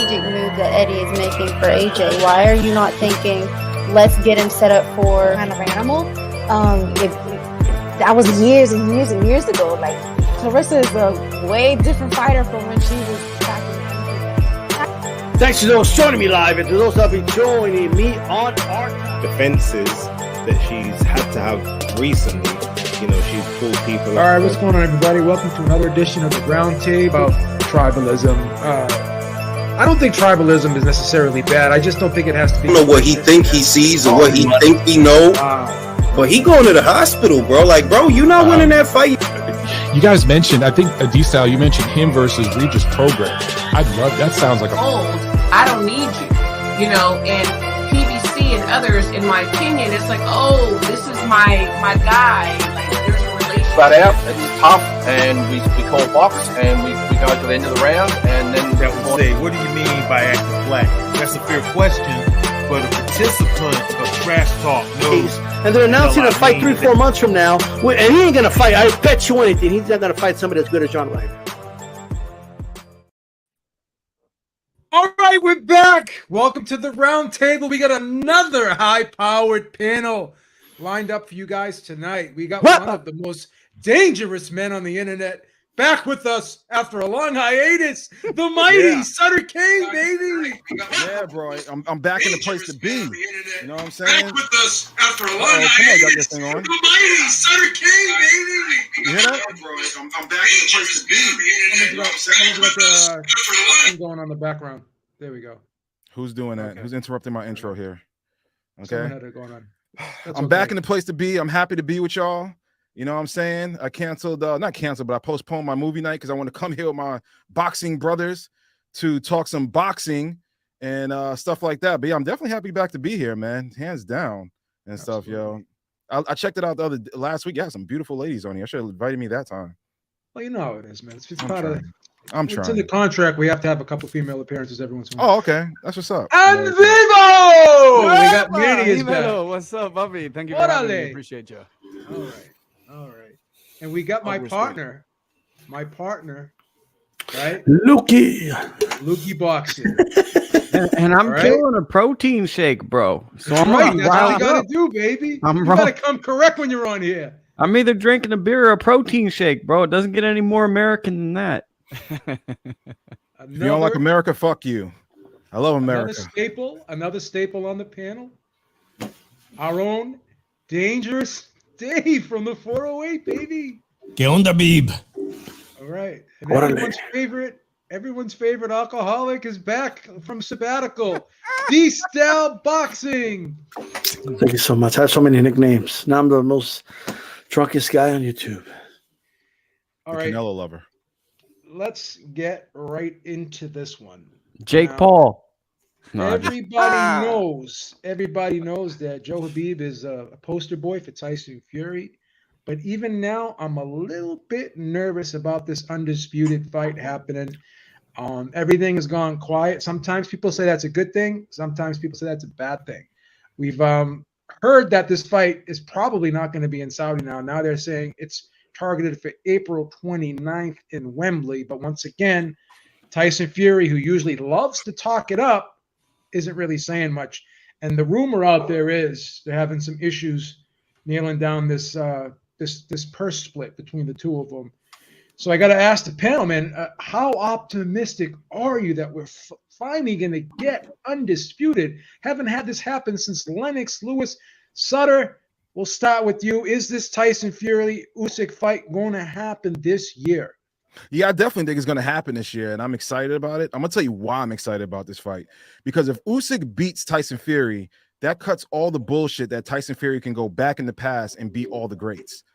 strategic move that Eddie is making for AJ. Why are you not thinking, let's get him set up for kind of animal? If that was years and years and years ago. Like, Clarissa is a way different fighter from when she was back in. Thanks to those joining me live and to those that will be joining me on our defenses that she's had to have recently. You know, she's pulled people. All right, what's going on, everybody? Welcome to another edition of the Roundtable about tribalism. I don't think tribalism is necessarily bad. I just don't think it has to be. I don't know what he think he sees or what he think he know. But he going to the hospital, bro. Like, bro, you not winning that fight. You guys mentioned, I think, D-Style, you mentioned him versus Regis Prograis. I'd love that. Sounds like a old. I don't need you, you know, and PBC and others, in my opinion, it's like, oh, this is my guy. Like, there's a relationship. Flat out, it's tough, and we call box, and we go to the end of the round, and then that would say, what do you mean by acting black? That's a fair question, but a participant of trash talk knows. And they're announcing a fight 3-4 months from now, and he ain't gonna fight. I bet you anything, he's not gonna fight somebody as good as John Ryder. All right, we're back. Welcome to the Roundtable. We got another high-powered panel lined up for you guys tonight. We got one of the most dangerous men on the internet back with us after a long hiatus. The mighty Sutter Kane, baby. Yeah, bro. I'm back in the place to be. You know what I'm saying? Back with us after a long hiatus. The mighty Sutter Kane, baby. You hear that? I'm back in the place to be. What's going on in the background? There we go. Who's doing that? Okay. Who's interrupting my intro here? Okay. Going on. I'm back in the place to be. I'm happy to be with y'all. You know what I'm saying? I canceled, not canceled, but I postponed my movie night because I want to come here with my boxing brothers to talk some boxing and stuff like that. But yeah, I'm definitely happy back to be here, man. Hands down and stuff, yo. I checked it out last week. Yeah, some beautiful ladies on here. I should have invited me that time. Well, you know how it is, man. It's part of. I'm It's trying. in the contract. We have to have a couple female appearances every once in a while. Oh, okay. That's what's up. And Vivo! We got Manny is back. What's up, Bobby? Thank you for having me. Appreciate you. All right. And we got my partner, right? Lukey Boxing. And I'm killing a protein shake, bro. So I'm right. That's what you gotta do, baby. You gotta come correct when you're on here. I'm either drinking a beer or a protein shake, bro. It doesn't get any more American than that. If you don't like America, fuck you. I love America. Another staple on the panel. Our own Dangerous Dave from the 408, baby. ¿Qué onda, Beeb? All right. And everyone's favorite alcoholic is back from sabbatical. D-Style Boxing. Thank you so much. I have so many nicknames. Now I'm the most drunkest guy on YouTube. All right. Canelo lover. Let's get right into this one. Jake Paul. Everybody knows that Joe Habib is a poster boy for Tyson Fury. But even now, I'm a little bit nervous about this undisputed fight happening. Everything has gone quiet. Sometimes people say that's a good thing. Sometimes people say that's a bad thing. We've heard that this fight is probably not going to be in Saudi now. Now they're saying it's targeted for April 29th in Wembley. But once again, Tyson Fury, who usually loves to talk it up, isn't really saying much. And the rumor out there is they're having some issues nailing down this this purse split between the two of them. So I got to ask the panel, man, how optimistic are you that we're finally going to get undisputed? Haven't had this happen since Lennox Lewis. Sutter, we'll start with you. Is this Tyson Fury Usyk fight going to happen this year? Yeah, I definitely think it's going to happen this year, and I'm excited about it. I'm going to tell you why I'm excited about this fight. Because if Usyk beats Tyson Fury, that cuts all the bullshit that Tyson Fury can go back in the past and beat all the greats.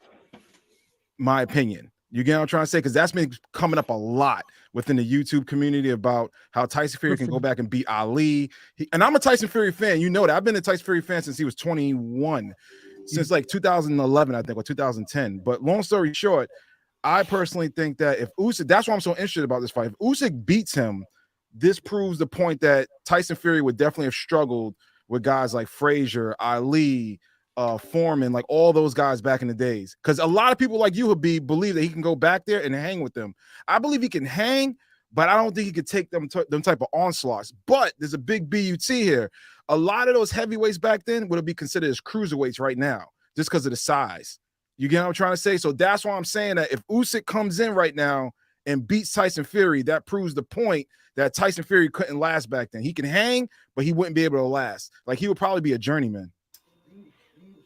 My opinion. You get what I'm trying to say? Because that's been coming up a lot within the YouTube community about how Tyson Fury can go back and beat Ali. And I'm a Tyson Fury fan. You know that. I've been a Tyson Fury fan since he was 21, since like 2011, I think, or 2010. But long story short, I personally think that if Usyk, that's why I'm so interested about this fight. If Usyk beats him, this proves the point that Tyson Fury would definitely have struggled with guys like Frazier, Ali, Foreman, like all those guys back in the days. Because a lot of people like you, Habib, believe that he can go back there and hang with them. I believe he can hang, but I don't think he could take them type of onslaughts. But there's a big BUT here. A lot of those heavyweights back then would be considered as cruiserweights right now, just because of the size. You get what I'm trying to say? So that's why I'm saying that if Usyk comes in right now and beats Tyson Fury, that proves the point that Tyson Fury couldn't last back then. He can hang, but he wouldn't be able to last. Like, he would probably be a journeyman.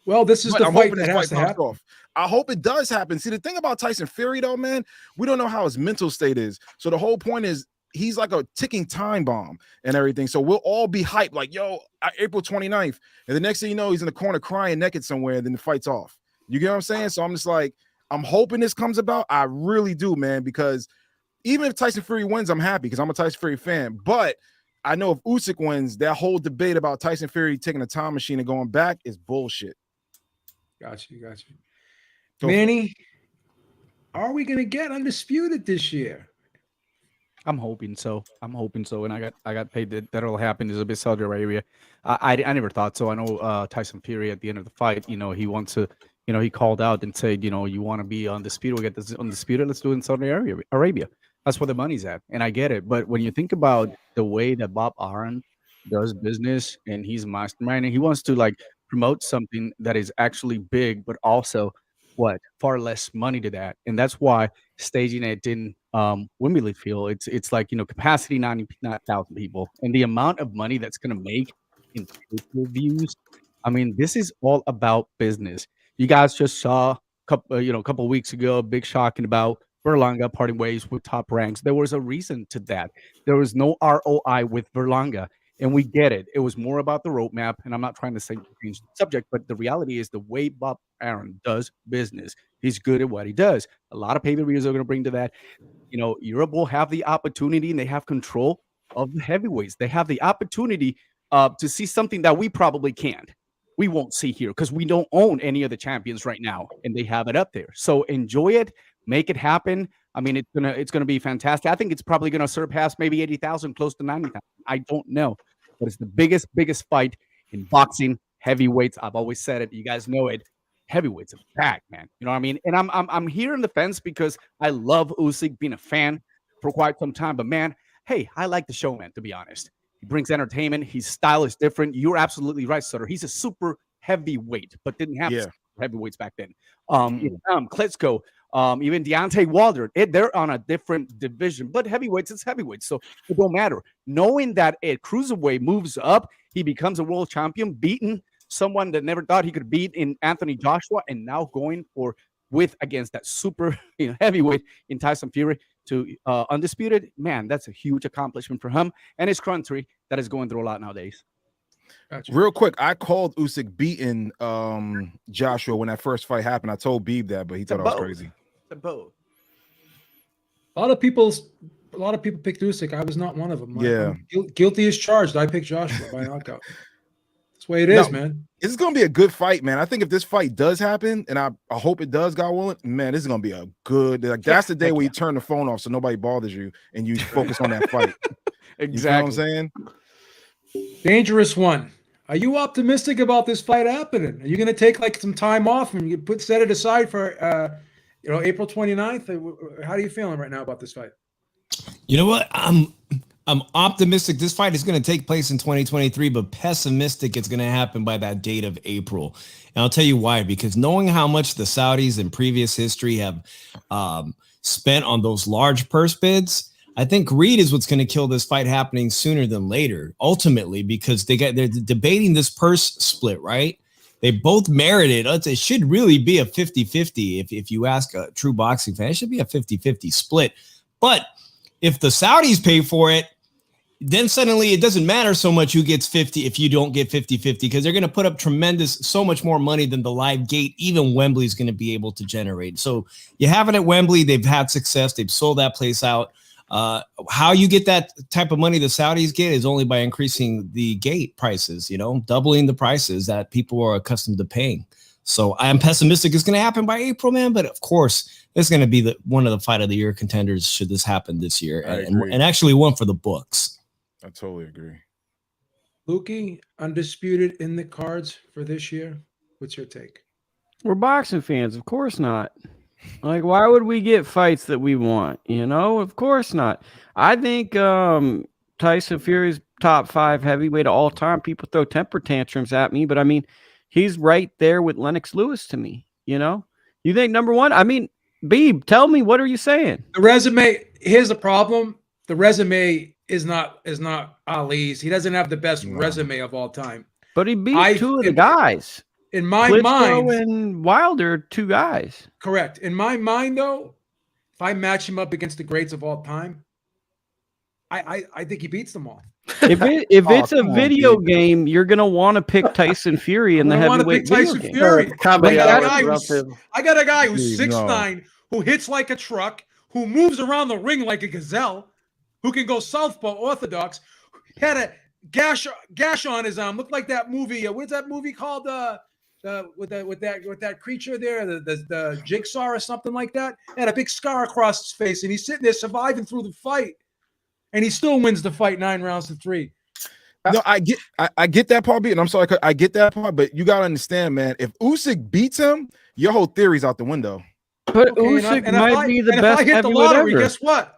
Well, this is But the I'm fight hoping that this has fight to pops happen. off. I hope it does happen. See, the thing about Tyson Fury, though, man, we don't know how his mental state is. So the whole point is he's like a ticking time bomb and everything. So we'll all be hyped, like, yo, April 29th. And the next thing you know, he's in the corner crying naked somewhere, and then the fight's off. You get what I'm saying? So I'm just like, I'm hoping this comes about. I really do, man, because even if Tyson Fury wins, I'm happy because I'm a Tyson Fury fan. But I know if Usyk wins, that whole debate about Tyson Fury taking a time machine and going back is bullshit. Got you. Manny, are we going to get undisputed this year? I'm hoping so. And I got paid that'll happen. There's a bit Saudi Arabia. I never thought so. I know Tyson Fury at the end of the fight, he wants to, he called out and said, you want to be undisputed, we'll get this undisputed, let's do it in Saudi Arabia. That's where the money's at. And I get it. But when you think about the way that Bob Arum does business and he's mastermind and he wants to like promote something that is actually big, but also far less money to that. And that's why staging it in Wembley Field, it's like, capacity 99,000 people, and the amount of money that's going to make in pay-per-views. I mean, this is all about business. You guys just saw a couple weeks ago, a big shocking about Berlanga parting ways with Top Ranks. There was a reason to that. There was no ROI with Berlanga, and we get it. It was more about the roadmap, and I'm not trying to say change the subject, but the reality is the way Bob Arum does business, he's good at what he does. A lot of pay-per-views are going to bring to that. Europe will have the opportunity, and they have control of the heavyweights. They have the opportunity to see something that we probably can't. We won't see here because we don't own any of the champions right now, and they have it up there. So enjoy it, make it happen. I mean, it's gonna be fantastic. I think it's probably gonna surpass maybe 80,000, close to 90,000. I don't know, but it's the biggest fight in boxing heavyweights. I've always said it. You guys know it. Heavyweights are back, man. You know what I mean? And I'm here in the fence because I love Usyk, being a fan for quite some time. But man, hey, I like the showman, to be honest. He brings entertainment. His style is different. You're absolutely right, Sutter. He's a super heavyweight, but didn't have heavyweights back then. Klitschko, even Deontay Wilder, they're on a different division, but heavyweights, it's heavyweights, so it don't matter. Knowing that a cruiserweight moves up, he becomes a world champion, beating someone that never thought he could beat in Anthony Joshua, and now going against that super heavyweight in Tyson Fury to undisputed, man, that's a huge accomplishment for him and his country that is going through a lot nowadays. Gotcha. Real quick, I called Usyk beating Joshua when that first fight happened. I told Beeb that, but he thought I was crazy. The both. A lot of people picked Usyk. I was not one of them. I'm guilty as charged. I picked Joshua by knockout. That's the way it is, man. This is gonna be a good fight, man. I think if this fight does happen, and I hope it does, God willing, man, this is gonna be a good. That's the day where you turn the phone off so nobody bothers you and you focus on that fight. Exactly. You know what I'm saying? Dangerous one. Are you optimistic about this fight happening? Are you going to take like some time off and you set it aside for April 29th? How are you feeling right now about this fight? You know what? I'm optimistic this fight is going to take place in 2023, but pessimistic it's going to happen by that date of April. And I'll tell you why, because knowing how much the Saudis in previous history have spent on those large purse bids, I think greed is what's going to kill this fight happening sooner than later, ultimately, because they're debating this purse split, right? They both merit it. It should really be a 50-50. If you ask a true boxing fan, it should be a 50-50 split. But if the Saudis pay for it, then suddenly it doesn't matter so much who gets 50 if you don't get 50-50, because they're going to put up so much more money than the live gate even Wembley is going to be able to generate. So you have it at Wembley. They've had success. They've sold that place out. How you get that type of money the Saudis get is only by increasing the gate prices, doubling the prices that people are accustomed to paying. So I'm pessimistic it's going to happen by April, man. But of course, it's going to be one of the fight of the year contenders should this happen this year, and actually one for the books. I totally agree. Lukey, undisputed in the cards for this year. What's your take? We're boxing fans, of course not. Like, why would we get fights that we want? You know, of course not. I think Tyson Fury's top 5 heavyweight of all time. People throw temper tantrums at me, but I mean, he's right there with Lennox Lewis to me. You know, you think number 1? I mean, Beeb, tell me, what are you saying? The resume. Here's the problem. The resume is not Ali's. He doesn't have the best resume of all time. But he beat 2 of the guys. In my Klitschko mind, and Wilder, 2 guys. Correct. In my mind, though, if I match him up against the greats of all time, I think he beats them all. If it's a video game, you're gonna want to pick Tyson Fury in the heavyweight video game. I got a guy who's 6'9", who hits like a truck, who moves around the ring like a gazelle, who can go southpaw orthodox, had a gash on his arm, looked like that movie. What's that movie called? With that creature there, the Jigsaw or something like that. Had a big scar across his face, and he's sitting there surviving through the fight, and he still wins the fight 9 rounds to 3. No, I get that part, and I'm sorry, I get that part, but you gotta understand, man. If Usyk beats him, your whole theory's out the window. But Usyk might be the best if I hit the heavyweight lottery, ever. guess what?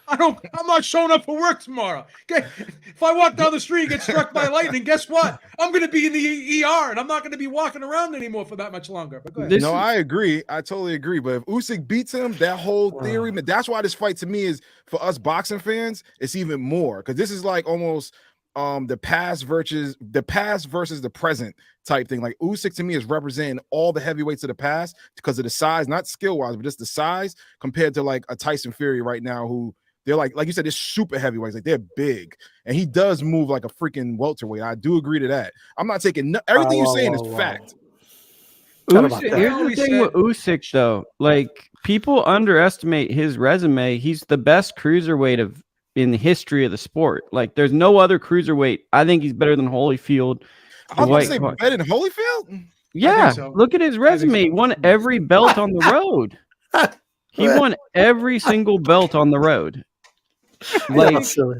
I'm not showing up for work tomorrow. Okay, if I walk down the street and get struck by lightning, guess what? I'm going to be in the ER, and I'm not going to be walking around anymore for that much longer. But go ahead. I agree. I totally agree. But if Usyk beats him, that whole theory, that's why this fight to me is, for us boxing fans, it's even more, because this is like almost the past versus the present type thing. Like Usyk to me is representing all the heavyweights of the past because of the size, not skill wise, but just the size compared to like a Tyson Fury right now, who they're like you said, they're super heavyweights. Like, they're big, and he does move like a freaking welterweight. I do agree to that. I'm not taking everything you're saying is fact. Here's the thing with Usyk, though. Like, people underestimate his resume. He's the best cruiserweight in the history of the sport. Like, there's no other cruiserweight. I think he's better than Holyfield. I was going to say better than Holyfield? Yeah, so. Look at his resume. He won every belt on the road. He won every single belt on the road. Like, silly.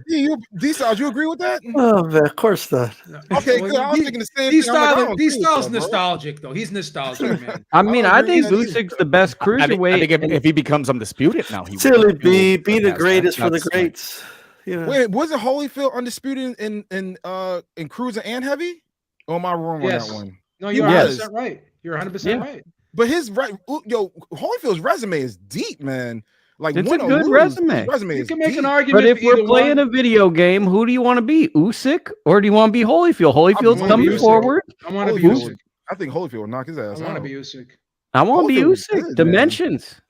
D-Styles, you agree with that? Oh, man, of course not. Okay, good. I was thinking the same thing. D-Styles nostalgic, though. He's nostalgic, man. I mean, I think Usyk's the best cruiserweight. I think if he becomes undisputed now, he silly be the greatest for the greats. You know. Wait, wasn't Holyfield undisputed in cruiser and heavy? Or am I wrong on that one? No, you're 100% right. You're 100% right. But Holyfield's resume is deep, man. Like, it's a good resume. You can make an argument. But if we're playing a video game, who do you want to be? Usyk, or do you want to be Holyfield? Holyfield's coming forward. I want to be Usyk. I think Holyfield will knock his ass out. I want to be Usyk. I want to be Usyk. Dimensions.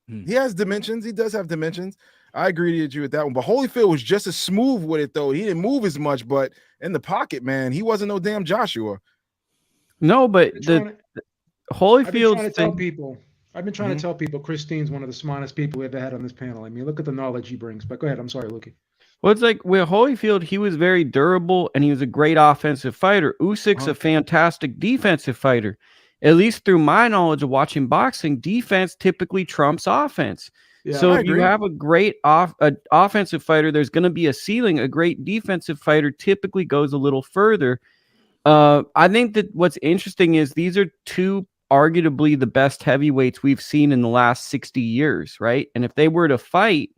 He has dimensions. He does have dimensions. I agree with you with that one. But Holyfield was just as smooth with it, though. He didn't move as much, but in the pocket, man, he wasn't no damn Joshua. No, but Holyfield's I've been trying to tell people Christine's one of the smartest people we ever had on this panel. I mean, look at the knowledge he brings. But go ahead. I'm sorry, Lukey. Well, it's like with Holyfield, he was very durable and he was a great offensive fighter. Usyk's a fantastic defensive fighter. At least through my knowledge of watching boxing, defense typically trumps offense. Yeah, so if you have a great offensive fighter, there's going to be a ceiling. A great defensive fighter typically goes a little further. I think that what's interesting is these are two arguably the best heavyweights we've seen in the last 60 years, right? And if they were to fight,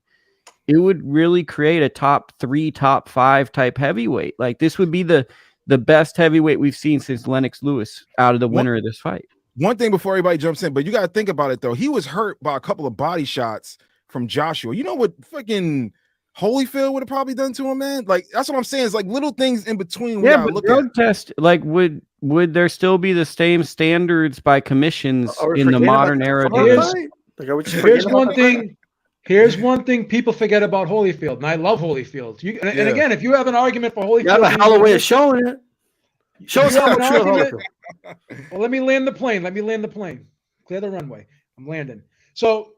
it would really create a top 3, top 5 type heavyweight. Like, this would be the best heavyweight we've seen since Lennox Lewis out of the winner of this fight. One thing before everybody jumps in, but you got to think about it, though. He was hurt by a couple of body shots from Joshua. You know what fucking Holyfield would have probably done to him, man? Like, that's what I'm saying. It's like little things in between. Yeah, but drug test, like, would there still be the same standards by commissions in the modern era? Here's one thing people forget about Holyfield, and I love Holyfield. And again, if you have an argument for Holyfield, you have a hell of a way of showing it. Show us how true. Well, let me land the plane. Clear the runway. I'm landing. So,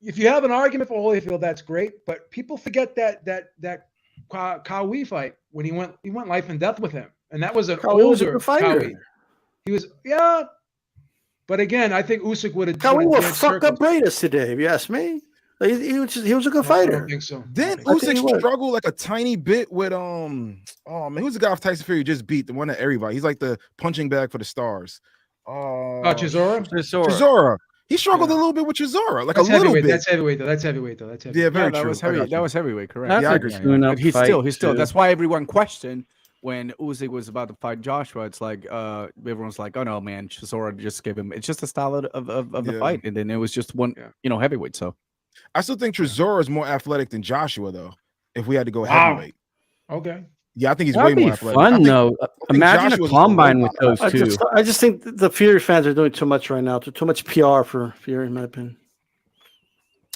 if you have an argument for Holyfield, that's great. But people forget that Cowie fight when he went life and death with him, and that was an older fighter. He was But again, I think Usyk would have. Cowie will fuck up Braiders today, if you ask me. Like, he was a good fighter. I don't think so. Didn't Usyk struggle like a tiny bit with oh man, who's the guy of Tyson Fury just beat, the one that everybody? He's like the punching bag for the stars. Chisora? Chisora. He struggled a little bit with Chisora, like That's a little heavyweight. bit. That's heavyweight though. That's heavyweight though. That's heavyweight. Yeah, very that true. was I heavy. got That you. was heavyweight, correct? That's Yeah, I a agree. tune-up But he's fight, still. too. That's why everyone questioned when Usyk was about to fight Joshua. It's like everyone's like, "Oh no, man, Chisora just gave him." It's just a style of the Yeah. fight, and then it was just one, heavyweight. So I still think Chisora is more athletic than Joshua, though. If we had to go Wow. heavyweight, Okay. yeah, I think he's That'd way be more athletic. I fun think- though. I think Imagine Joshua's a combine with low. those two. I just think the Fury fans are doing too much right now. Too much PR for Fury, in my opinion.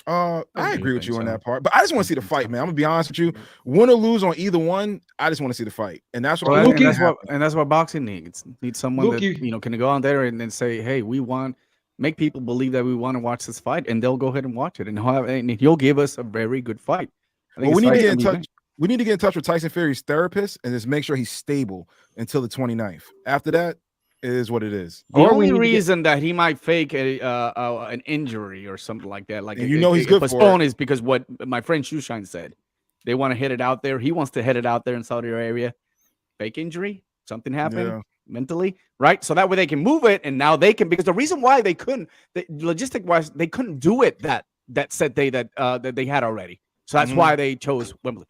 I agree with you on that part, but I just want to see the fight, man. I'm gonna be honest with you. Win or lose on either one, I just want to see the fight, and that's what Well, I'm and that's what boxing needs. Needs someone that Lukey. can go out there and then say, "Hey, make people believe that we want to watch this fight," and they'll go ahead and watch it, and he'll give us a very good fight. Well, we need to get in touch. We need to get in touch with Tyson Fury's therapist and just make sure he's stable until the 29th. After that, it is what it is. The only reason that he might fake an injury or something like that, like And you know he's good for postpone, it. is because what my friend Shushan said. They want to hit it out there. He wants to hit it out there in Saudi Arabia. Fake injury, something happened mentally, right? So that way they can move it, and now they can. Because the reason why they couldn't, logistic wise, they couldn't do it that set day that they had already. So that's why they chose Wembley.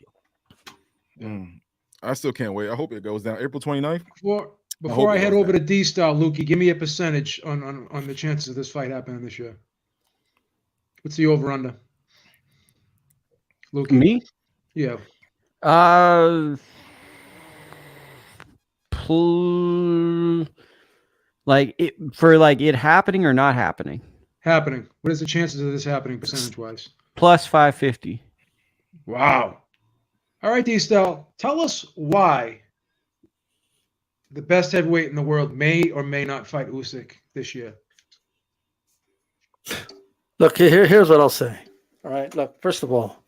I still can't wait. I hope it goes down April 29th. Before I head over to D-Style, Lukey, give me a percentage on the chances of this fight happening this year. What's the over-under? Lukey? Me? Yeah. Like it happening or not happening? Happening. What is the chances of this happening percentage-wise? Plus 550. Wow. All right, D-Style, tell us why the best heavyweight in the world may or may not fight Usyk this year. Look, here's what I'll say. All right. Look, first of all,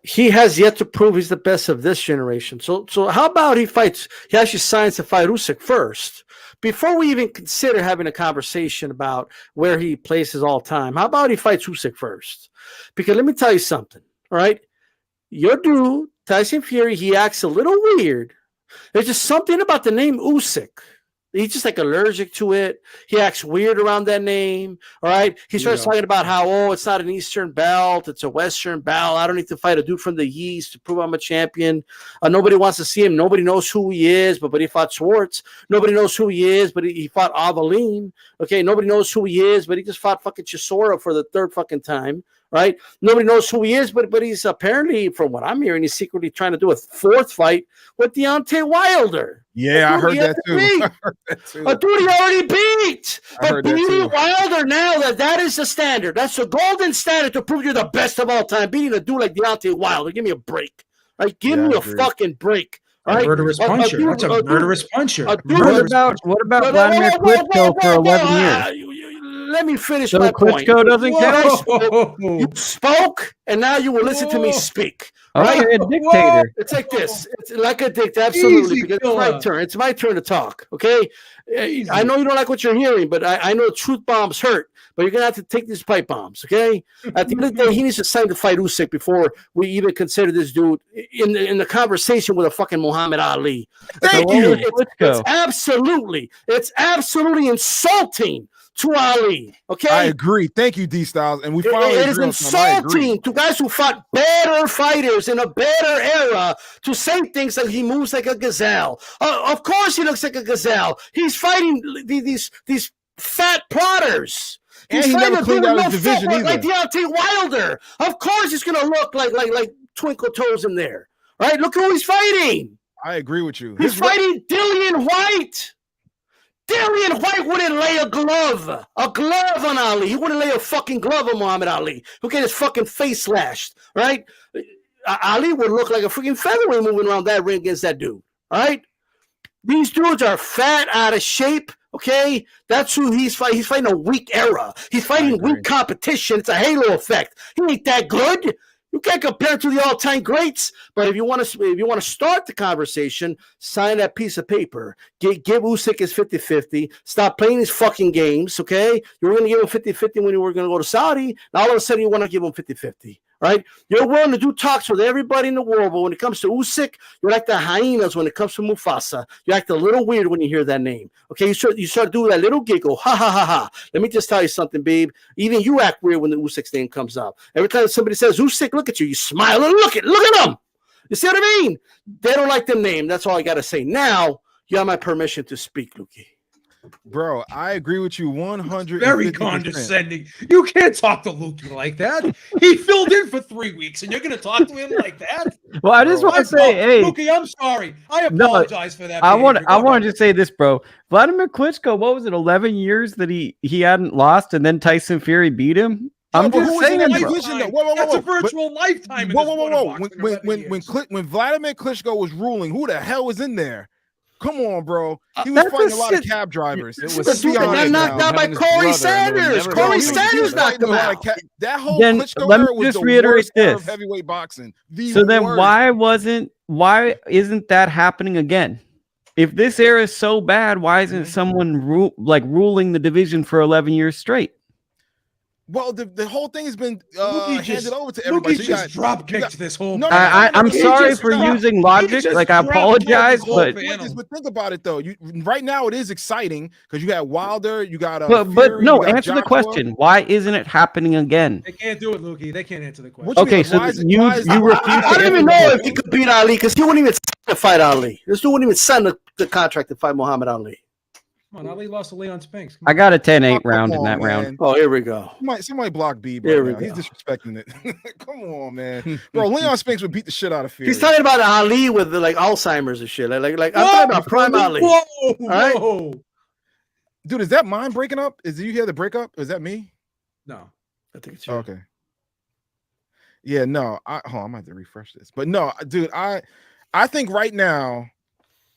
he has yet to prove he's the best of this generation. So how about he actually signs to fight Usyk first before we even consider having a conversation about where he places all time. How about he fights Usyk first? Because let me tell you something. All right. Your dude, Tyson Fury, he acts a little weird. There's just something about the name Usyk. He's just like allergic to it. He acts weird around that name. All right. He starts talking about how, it's not an Eastern belt, it's a Western belt. I don't need to fight a dude from the East to prove I'm a champion. Nobody wants to see him. Nobody knows who he is, but he fought Schwartz. Nobody knows who he is, but he fought Aveline. Okay. Nobody knows who he is, but he just fought fucking Chisora for the third fucking time. Right? Nobody knows who he is, but he's apparently, from what I'm hearing, he's secretly trying to do a fourth fight with Deontay Wilder. Yeah, I heard that too. A dude he already beat. But beating too. Wilder now, that is the standard. That's the golden standard to prove you're the best of all time. Beating a dude like Deontay Wilder. Give me a break. Right? Give me a fucking break. Right? A murderous puncher. That's a murderous puncher. What about Vladimir Klitschko for 11 years? Let me finish So my point. Klitschko doesn't count? You spoke, and now you will listen to me speak. Okay, Right? a dictator. It's like this. It's like a dictator, absolutely. Easy, Because it's my turn. It's my turn to talk. Okay. I know you don't like what you're hearing, but I know truth bombs hurt. But you're gonna have to take these pipe bombs. Okay. At the end of the day, he needs to sign to fight Usyk before we even consider this dude in the conversation with a fucking Muhammad Ali. Thank you. It's absolutely insulting to Ali. Okay. I agree. Thank you, D Styles. And we finally it is agree on something. I agree. insulting to guys who fought better fighters in a better era to say things like he moves like a gazelle. Of course he looks like a gazelle. He's fighting these fat plotters. And He's he fighting never a cleaned dude out with his division footwork like either. Deontay Wilder. Of course he's going to look like twinkle toes in there. Right? Look who he's fighting. I agree with you. He's fighting Dillian White. Dillian White wouldn't lay a glove on Ali. He wouldn't lay a fucking glove on Muhammad Ali. He'll get his fucking face slashed, right? Ali would look like a freaking featherweight moving around that ring against that dude, all right? These dudes are fat, out of shape, okay? That's who he's fighting. He's fighting a weak era. He's fighting weak competition. It's a halo effect. He ain't that good. You can't compare to the all-time greats, but if you want to start the conversation, sign that piece of paper. Give Usyk his 50-50. Stop playing these fucking games, okay? You were going to give him 50-50 when you were going to go to Saudi. Now all of a sudden you want to give him 50-50. right? You're willing to do talks with everybody in the world, but when it comes to Usyk, you're like the hyenas when it comes to Mufasa. You act a little weird when you hear that name, okay? You start doing that little giggle, ha, ha, ha, ha. Let me just tell you something, babe. Even you act weird when the Usyk's name comes up. Every time somebody says Usyk, look at you. You smile and look at them. You see what I mean? They don't like the name. That's all I got to say. Now, you have my permission to speak, Lukey. Bro, I agree with you 100%. Very condescending. You can't talk to Lukey like that. He filled in for 3 weeks, and you're going to talk to him like that? Well, I just want to say, hey, Lukey, I'm sorry. I apologize for that. I wanted to say this, bro. Vladimir Klitschko, what was it, 11 years that he hadn't lost, and then Tyson Fury beat him? I'm just saying, whoa. That's a virtual lifetime. Whoa. When Vladimir Klitschko was ruling, who the hell was in there? Come on, bro. He was fighting a lot of cab drivers. It was got knocked out by Corey Sanders. Corey Sanders knocked him out. That whole then Klitschko let me era was just the reiterate worst era of this. heavyweight boxing. So then why isn't that happening again? If this era is so bad, why isn't someone ruling the division for 11 years straight? Well, the whole thing has been handed over to everybody. Lukey just drop kicked this whole. I'm sorry for using logic. Like, I apologize, but think about it though. Right now it is exciting because you got Wilder, you got but no. Answer the question. Why isn't it happening again? They can't do it, Lukey. They can't answer the question. Okay, so you refuse. I don't even know if he could beat Ali because he wouldn't even sign to fight Ali. This dude wouldn't even sign the contract to fight Muhammad Ali. Come on, Ali lost to Leon Spinks. I got a 10-8 round in that round. Oh, here we go. Somebody block B, bro. Here we go. He's disrespecting it. Come on, man. Bro, Leon Spinks would beat the shit out of Fury. He's talking about Ali with like Alzheimer's and shit. Like I'm talking about prime Ali. Whoa. Dude, is that mine breaking up? Did you hear the breakup? Is that me? No. I think it's you. Okay. Yeah, no. I might have to refresh this. But no, dude, I think right now.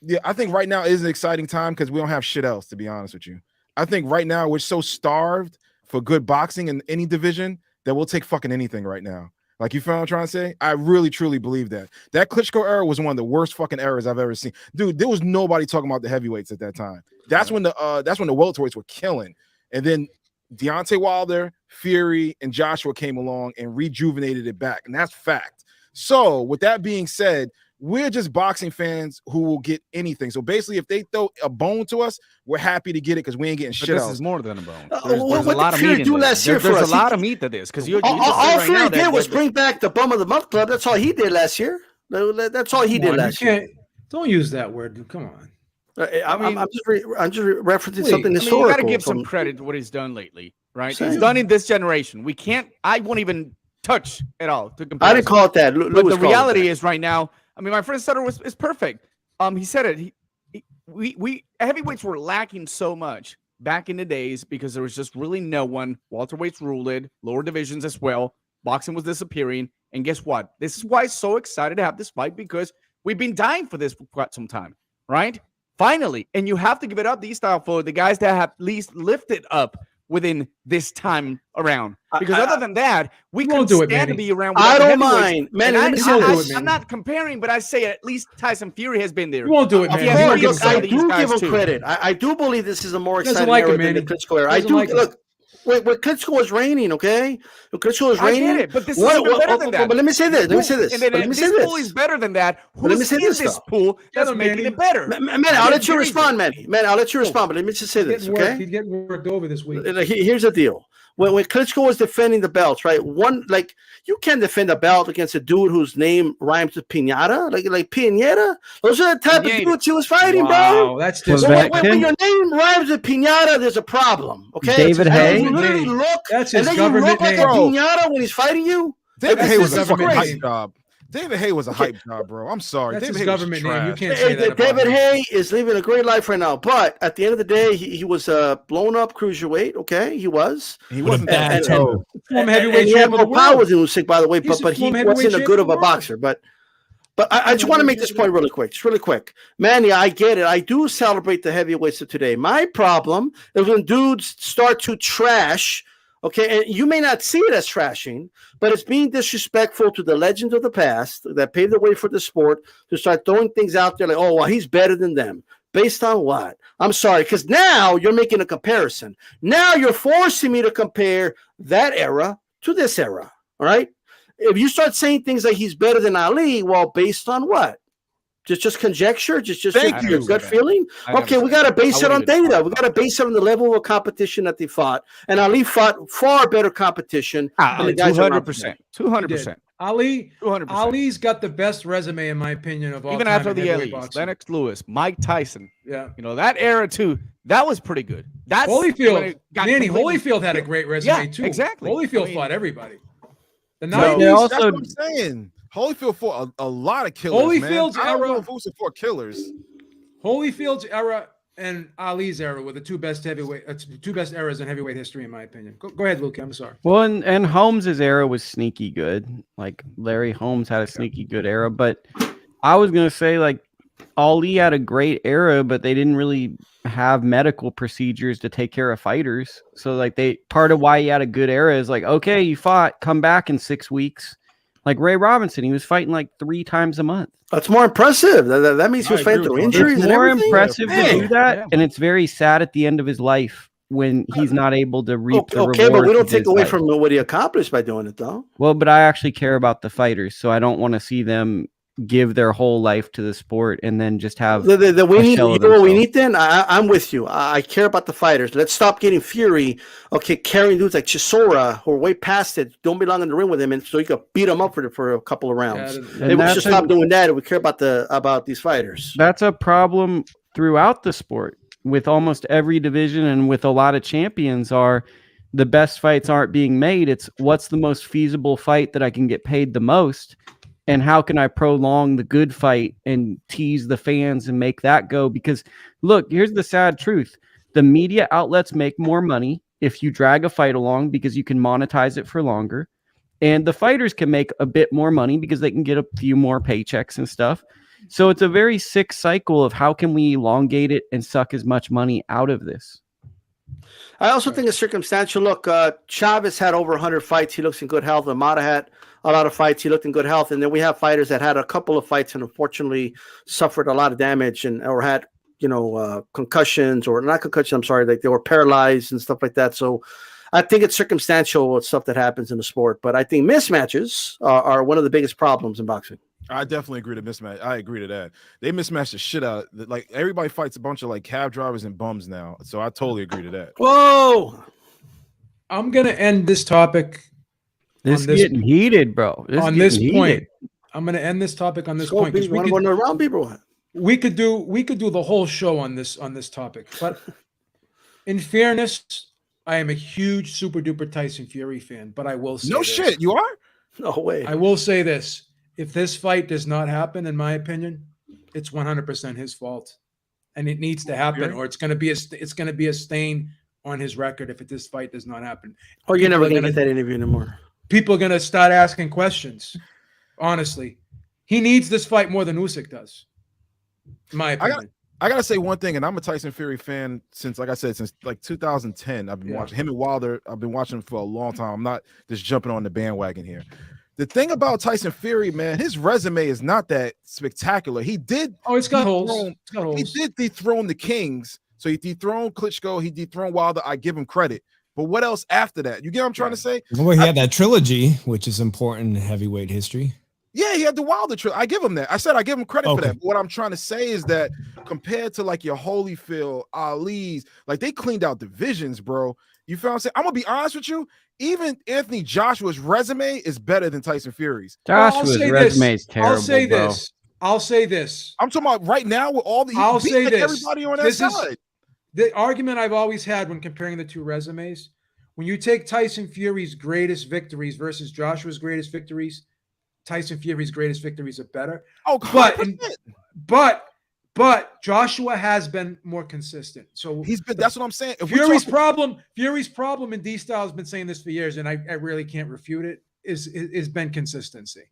Yeah, I think right now is an exciting time because we don't have shit else, to be honest with you. I think right now we're so starved for good boxing in any division that we'll take fucking anything right now. Like, you feel what I'm trying to say? I really, truly believe that. That Klitschko era was one of the worst fucking eras I've ever seen. Dude, there was nobody talking about the heavyweights at that time. That's when the welterweights were killing. And then Deontay Wilder, Fury, and Joshua came along and rejuvenated it back. And that's fact. So, with that being said, we're just boxing fans who will get anything. So basically, if they throw a bone to us, we're happy to get it because we ain't getting shit else. This is more than a bone. There's a lot of meat in this. There's a lot of meat to this because all Fury did was bring back the bum of the month club. That's all he did last year. That's all he did last year. Don't use that word. Come on. I'm just referencing something historical. You got to give some credit to what he's done lately, right? He's done in this generation. I won't even touch at all to compare. I didn't call it that. But the reality is right now. I mean, my friend Sutter is perfect. He said it. We heavyweights were lacking so much back in the days because there was just really no one. Welterweights ruled it, lower divisions as well. Boxing was disappearing. And guess what? This is why I'm so excited to have this fight because we've been dying for this for quite some time, right? Finally. And you have to give it up these style for the guys that have at least lifted up within this time around. Because other than that, we couldn't stand to be around. I don't mind. Man, I'm not comparing, but I say at least Tyson Fury has been there. You won't do it, man. I do give him credit. I do believe this is a more exciting era than the Klitschko era. I do. Look, when Klitschko was reigning, okay? When Klitschko was reigning. I get it, but this is better than that. But let me say this. This pool is better than that. Who's in this pool that's making it better? Man, I'll let you respond, Manny. Man, I'll let you respond, but let me just say this, okay? He's getting worked over this week. Here's the deal. When Klitschko was defending the belts, right? You can't defend a belt against a dude whose name rhymes with Pinata, like Pinata. Those are the type of dudes he was fighting, bro. That's when your name rhymes with Pinata, there's a problem. Okay, David Hay. You literally look, that's his and then government you look like name. a Pinata when he's fighting you. David Hay was a fucking hype job. David Hay was a hype job, bro. I'm sorry. That's David his Hay government was name. You trash. can't say that about David him. Hay is living a great life right now, but at the end of the day, he was a blown up cruiserweight. Okay, he was. He wasn't bad. Former And heavyweight he had champ of the no power world. with Usyk, by the way, He's but a he former wasn't a heavyweight good of a champ of the world. boxer. But I just want to make this point really quick. Manny, I get it. I do celebrate the heavyweights of today. My problem is when dudes start to trash. Okay, and you may not see it as trashing, but it's being disrespectful to the legends of the past that paved the way for the sport to start throwing things out there like, oh, well, he's better than them. Based on what? I'm sorry, because now you're making a comparison. Now you're forcing me to compare that era to this era, all right? if you start saying things like he's better than Ali, well, based on what? Just conjecture? Just your gut feeling? Okay, we got to base it on data. We got to base it on the level of competition that they fought. And Ali fought far better competition than the guys 200%. 200%. Ali, 200%. Ali's got the best resume, in my opinion, of all Even time after in the heavyweight Ellie's, boxing. Lennox Lewis, Mike Tyson. Yeah. You know, that era too, that was pretty good. That's Holyfield. Manny Holyfield had a great resume too. Exactly. Holyfield fought everybody. The No, 90s. that's what I'm saying. Holyfield fought a lot of killers, Holyfield's man. I don't know era- if Usyk fought killers. Holyfield's era and Ali's era were the two best eras in heavyweight history, in my opinion. Go ahead, Luke. I'm sorry. Well, and Holmes' era was sneaky good. Like Larry Holmes had a sneaky good era, but I was gonna say like Ali had a great era, but they didn't really have medical procedures to take care of fighters. So like part of why he had a good era is like, okay, you fought, come back in 6 weeks. Like Ray Robinson, he was fighting like 3 times a month. That's more impressive. That means he was fighting through injuries. It's more and everything. impressive to do that, and it's very sad at the end of his life when he's not able to reap the Okay, but we rewards don't of take his away life. from what he accomplished by doing it, though. Well, but I actually care about the fighters, so I don't want to see them give their whole life to the sport and then just have We need, a shell of you know what we themselves. need then? I'm with you. I care about the fighters. Let's stop getting Fury, carrying dudes like Chisora who are way past it, don't belong in the ring with him, and so you could beat him up for a couple of rounds. Maybe we should stop doing that if we care about these fighters. That's a problem throughout the sport with almost every division and with a lot of champions are the best fights aren't being made. It's what's the most feasible fight that I can get paid the most. And how can I prolong the good fight and tease the fans and make that go? Because look, here's the sad truth. The media outlets make more money if you drag a fight along because you can monetize it for longer. And the fighters can make a bit more money because they can get a few more paychecks and stuff. So it's a very sick cycle of how can we elongate it and suck as much money out of this. I also think it's circumstantial. Look, Chavez had over 100 fights. He looks in good health. Amada had a lot of fights. He looked in good health. And then we have fighters that had a couple of fights and unfortunately suffered a lot of damage or had, concussions or not concussions. I'm sorry, like they were paralyzed and stuff like that. So I think it's circumstantial with stuff that happens in the sport. But I think mismatches are one of the biggest problems in boxing. I definitely agree to mismatch. I agree to that. They mismatch the shit out. Like everybody fights a bunch of like cab drivers and bums now. So I totally agree to that. Whoa! I'm gonna end this topic. This is getting heated, bro. On this point, I'm gonna end this topic on this point. We want to go to round people. We could do the whole show on this topic. But in fairness, I am a huge super duper Tyson Fury fan. But I will say no this. shit, you are? No way. I will say this. If this fight does not happen, in my opinion, it's 100% his fault, and it needs to happen, or it's going to be a stain on his record if this fight does not happen. Or you're never going to get that interview anymore. People are going to start asking questions. Honestly, he needs this fight more than Usyk does. In my opinion. I gotta say one thing, and I'm a Tyson Fury fan since, like I said, since like 2010. I've been watching him and Wilder. I've been watching him for a long time. I'm not just jumping on the bandwagon here. The thing about Tyson Fury, man, his resume is not that spectacular. He did. Oh, it's got holes. He did dethrone the Kings. So he dethroned Klitschko. He dethroned Wilder. I give him credit. But what else after that? You get what I'm trying to say? Well, he had that trilogy, which is important in heavyweight history. Yeah, he had the Wilder trilogy. I give him that. I said I give him credit for that. But what I'm trying to say is that compared to like your Holyfield, Ali's, like they cleaned out divisions, bro. You feel what I'm saying? I'm gonna be honest with you. Even Anthony Joshua's resume is better than Tyson Fury's. Joshua's resume is terrible. I'll say this. I'm talking about right now with all the. I'll say like this. Everybody on that side. The argument I've always had when comparing the two resumes, when you take Tyson Fury's greatest victories versus Joshua's greatest victories, Tyson Fury's greatest victories are better. Oh, but Joshua has been more consistent. So he's been. That's what I'm saying. If Fury's problem in D Style has been saying this for years, and I really can't refute it. Is been consistency.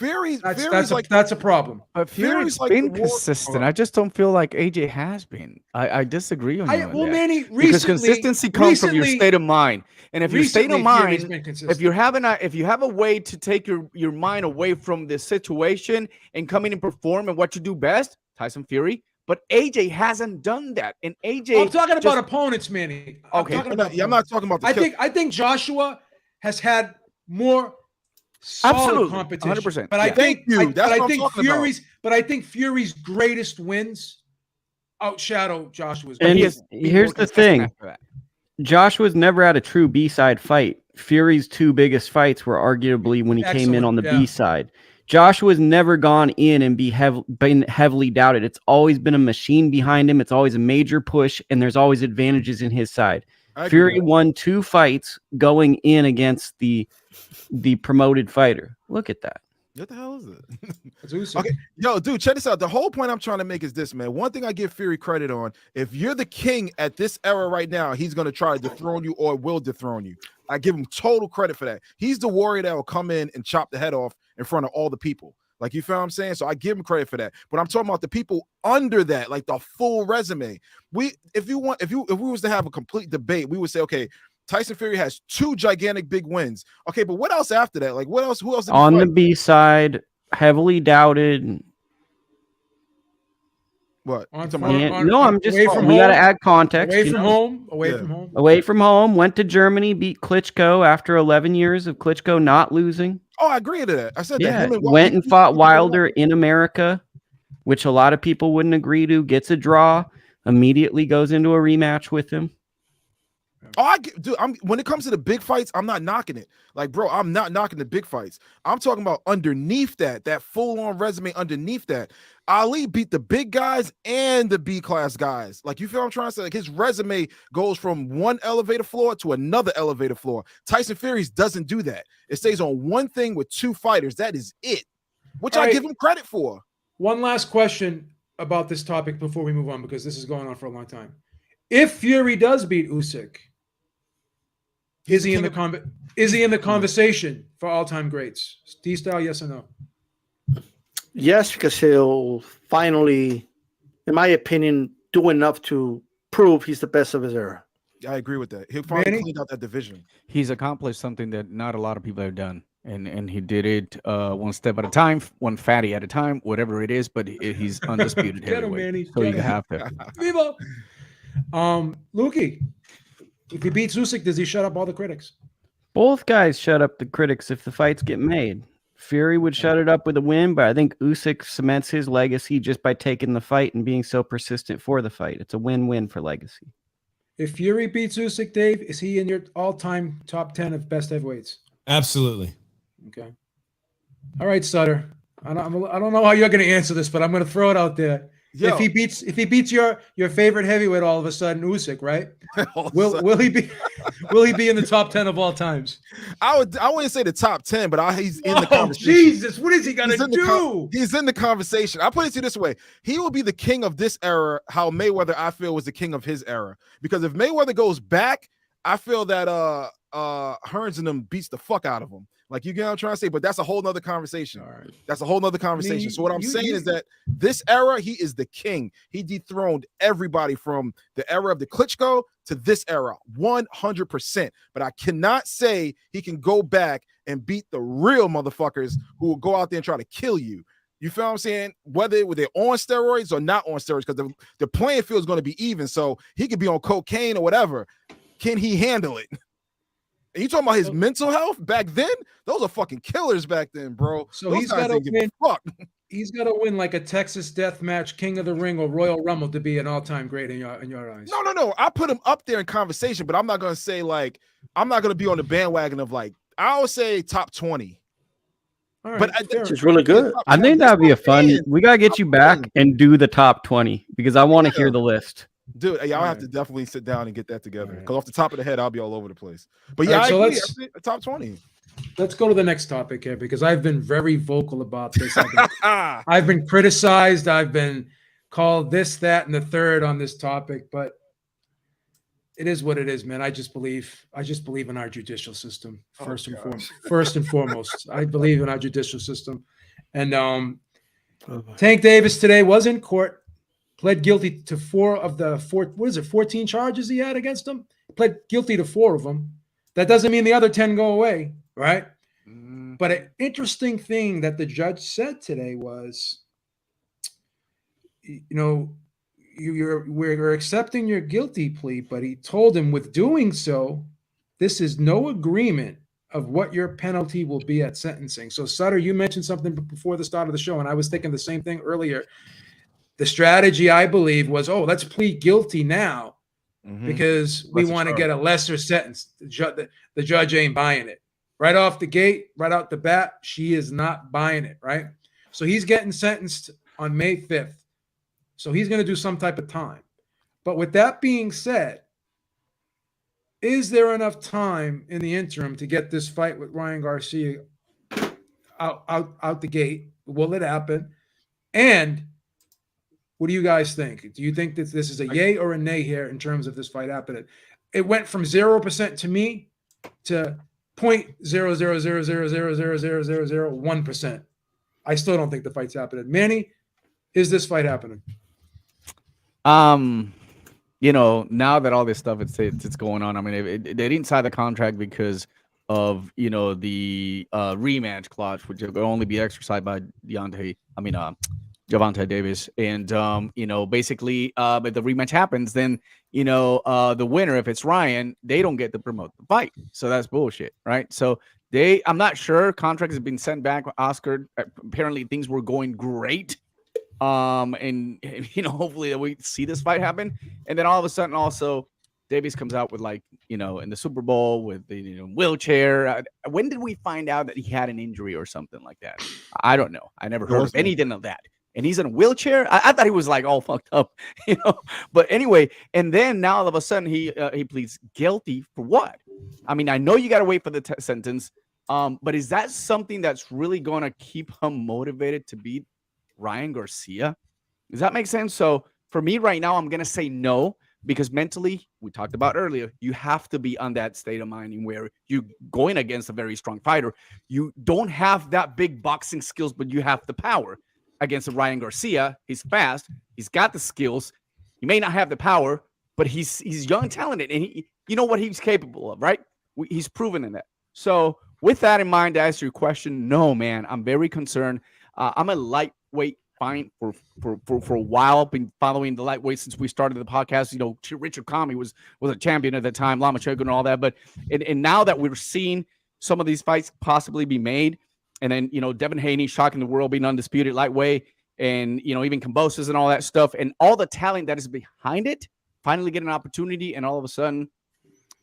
That's a problem. But Fury's been consistent. I just don't feel like AJ has been. I disagree on you. Well, Manny, because consistency comes from your state of mind, and if your state of mind, if you have a way to take your mind away from the situation and come in and perform and what you do best, Tyson Fury. But AJ hasn't done that, and AJ. I'm talking about opponents, Manny. I'm not talking about. I think Joshua has had more solid Absolutely. competition. 100%. But I Yeah. think, Thank you. That's what I'm talking about. I think Fury's greatest wins outshadow Joshua's. And greatest. here's the thing. Joshua's never had a true B-side fight. Fury's two biggest fights were arguably when he came in on the B-side. Joshua's never gone in and been heavily doubted. It's always been a machine behind him. It's always a major push, and there's always advantages in his side. Fury won 2 fights going in against the promoted fighter. Look at that. What the hell is it? It's Okay, yo, dude, check this out. The whole point I'm trying to make is this, man. One thing I give Fury credit on: if you're the king at this era right now, he's gonna try to dethrone you or will dethrone you. I give him total credit for that. He's the warrior that will come in and chop the head off in front of all the people. Like, you feel what I'm saying? So I give him credit for that. But I'm talking about the people under that, like the full resume. If we was to have a complete debate, we would say, okay, Tyson Fury has 2 gigantic big wins. Okay, but what else after that? Like, what else? Who else? On the B side, heavily doubted. What? I'm just. We got to add context. Away from home. Away from home. Went to Germany, beat Klitschko after 11 years of Klitschko not losing. Oh, I agree to that. I said yeah. that. Went and fought Wilder in America, which a lot of people wouldn't agree to. Gets a draw. Immediately goes into a rematch with him. Oh, when it comes to the big fights, I'm not knocking it. Like, bro, I'm not knocking the big fights. I'm talking about underneath that full-on resume underneath that. Ali beat the big guys and the B-class guys. Like, you feel what I'm trying to say? Like, his resume goes from one elevator floor to another elevator floor. Tyson Fury's doesn't do that. It stays on one thing with 2 fighters. That is it, which I give him credit for. One last question about this topic before we move on, because this is going on for a long time. If Fury does beat Usyk, is he in the conversation for all-time greats? D-Style, yes or no? Yes, because he'll finally, in my opinion, do enough to prove he's the best of his era. I agree with that. He'll finally clean out that division. He's accomplished something that not a lot of people have done, and he did it one step at a time, one fatty at a time, whatever it is. But he's undisputed heavyweight. So you have to. Viva! Lukey, if he beats Usyk, does he shut up all the critics? Both guys shut up the critics if the fights get made. Fury would shut it up with a win, but I think Usyk cements his legacy just by taking the fight and being so persistent for the fight. It's a win-win for legacy. If Fury beats Usyk, Dave, is he in your all-time top 10 of best heavyweights? Absolutely. Okay. All right, Sutter. I don't know how you're going to answer this, but I'm going to throw it out there. Yo. If he beats your favorite heavyweight all of a sudden, Usyk, right? Will he be in the top 10 of all times? I wouldn't say the top 10, but he's in the conversation. Jesus, what is he gonna do? He's in the conversation. I'll put it to you this way: he will be the king of this era. How Mayweather, I feel, was the king of his era. Because if Mayweather goes back, I feel that Hearns and them beats the fuck out of him. Like, you get what I'm trying to say, but that's a whole nother conversation. All right. That's a whole nother conversation. I mean, so what I'm saying is that this era, he is the king. He dethroned everybody from the era of the Klitschko to this era, 100%. But I cannot say he can go back and beat the real motherfuckers who will go out there and try to kill you. You feel what I'm saying? Whether they're on steroids or not on steroids, because the playing field is going to be even. So he could be on cocaine or whatever. Can he handle it? And you talking about his mental health back then? Those are fucking killers back then, bro. So he's got to win. He's got to win like a Texas Death Match, King of the Ring, or Royal Rumble to be an all-time great in your eyes. No. I put him up there in conversation, but I'm not gonna say like I'm not gonna be on the bandwagon of like I would say top 20. All right, but it's really good. I think that'd be a fun. We gotta get you back and do the top 20 because I want to hear the list. Dude, y'all have to definitely sit down and get that together. Because off the top of the head, I'll be all over the place. But yeah, so I agree. Top 20. Let's go to the next topic here because I've been very vocal about this. I've been criticized. I've been called this, that, and the third on this topic. But it is what it is, man. I just believe in our judicial system first and foremost. I believe in our judicial system. And Tank Davis today was in court. Pled guilty to 14 charges he had against him? Pled guilty to 4 of them. That doesn't mean the other 10 go away, right? But an interesting thing that the judge said today was, we're accepting your guilty plea, but he told him with doing so, this is no agreement of what your penalty will be at sentencing. So Sutter, you mentioned something before the start of the show, and I was thinking the same thing earlier. The strategy, I believe, was, let's plead guilty now because we want to get a lesser sentence. The judge ain't buying it. Right off the gate, right out the bat, she is not buying it, right? So he's getting sentenced on May 5th. So he's going to do some type of time. But with that being said, is there enough time in the interim to get this fight with Ryan Garcia out the gate? Will it happen? And what do you guys think? Do you think that this is a yay or a nay here in terms of this fight happening? It went from 0% to me to 0.000000001%. I still don't think the fight's happening. Manny, is this fight happening? Now that all this stuff it's going on, I mean, they didn't sign the contract because of the rematch clause, which will only be exercised by Gervonta Davis, and basically, if the rematch happens, then the winner, if it's Ryan, they don't get to promote the fight, so that's bullshit, right? So I'm not sure. Contracts have been sent back. Oscar, apparently things were going great. And hopefully that we see this fight happen. And then all of a sudden also Davies comes out with in the Super Bowl with the wheelchair. When did we find out that he had an injury or something like that? I don't know. I never heard of anything of that. And he's in a wheelchair. I thought he was all fucked up, but anyway, and then now all of a sudden he pleads guilty for what? I mean, I know you got to wait for the sentence. But is that something that's really going to keep him motivated to beat Ryan Garcia? Does that make sense? So for me right now, I'm going to say no, because mentally, we talked about earlier, you have to be on that state of mind where you're going against a very strong fighter. You don't have that big boxing skills, but you have the power against Ryan Garcia. He's fast. He's got the skills. He may not have the power, but he's young and talented, and you know what he's capable of, right? He's proven in that. So with that in mind, to answer your question, no, man, I'm very concerned. I'm a lightweight fine for a while. I've been following the lightweight since we started the podcast. Richard Comey was a champion at the time, Lomachenko and all that. But and now that we're seeing some of these fights possibly be made, and then Devin Haney shocking the world, being undisputed lightweight, and even Kambosos and all that stuff, and all the talent that is behind it, finally get an opportunity, and all of a sudden,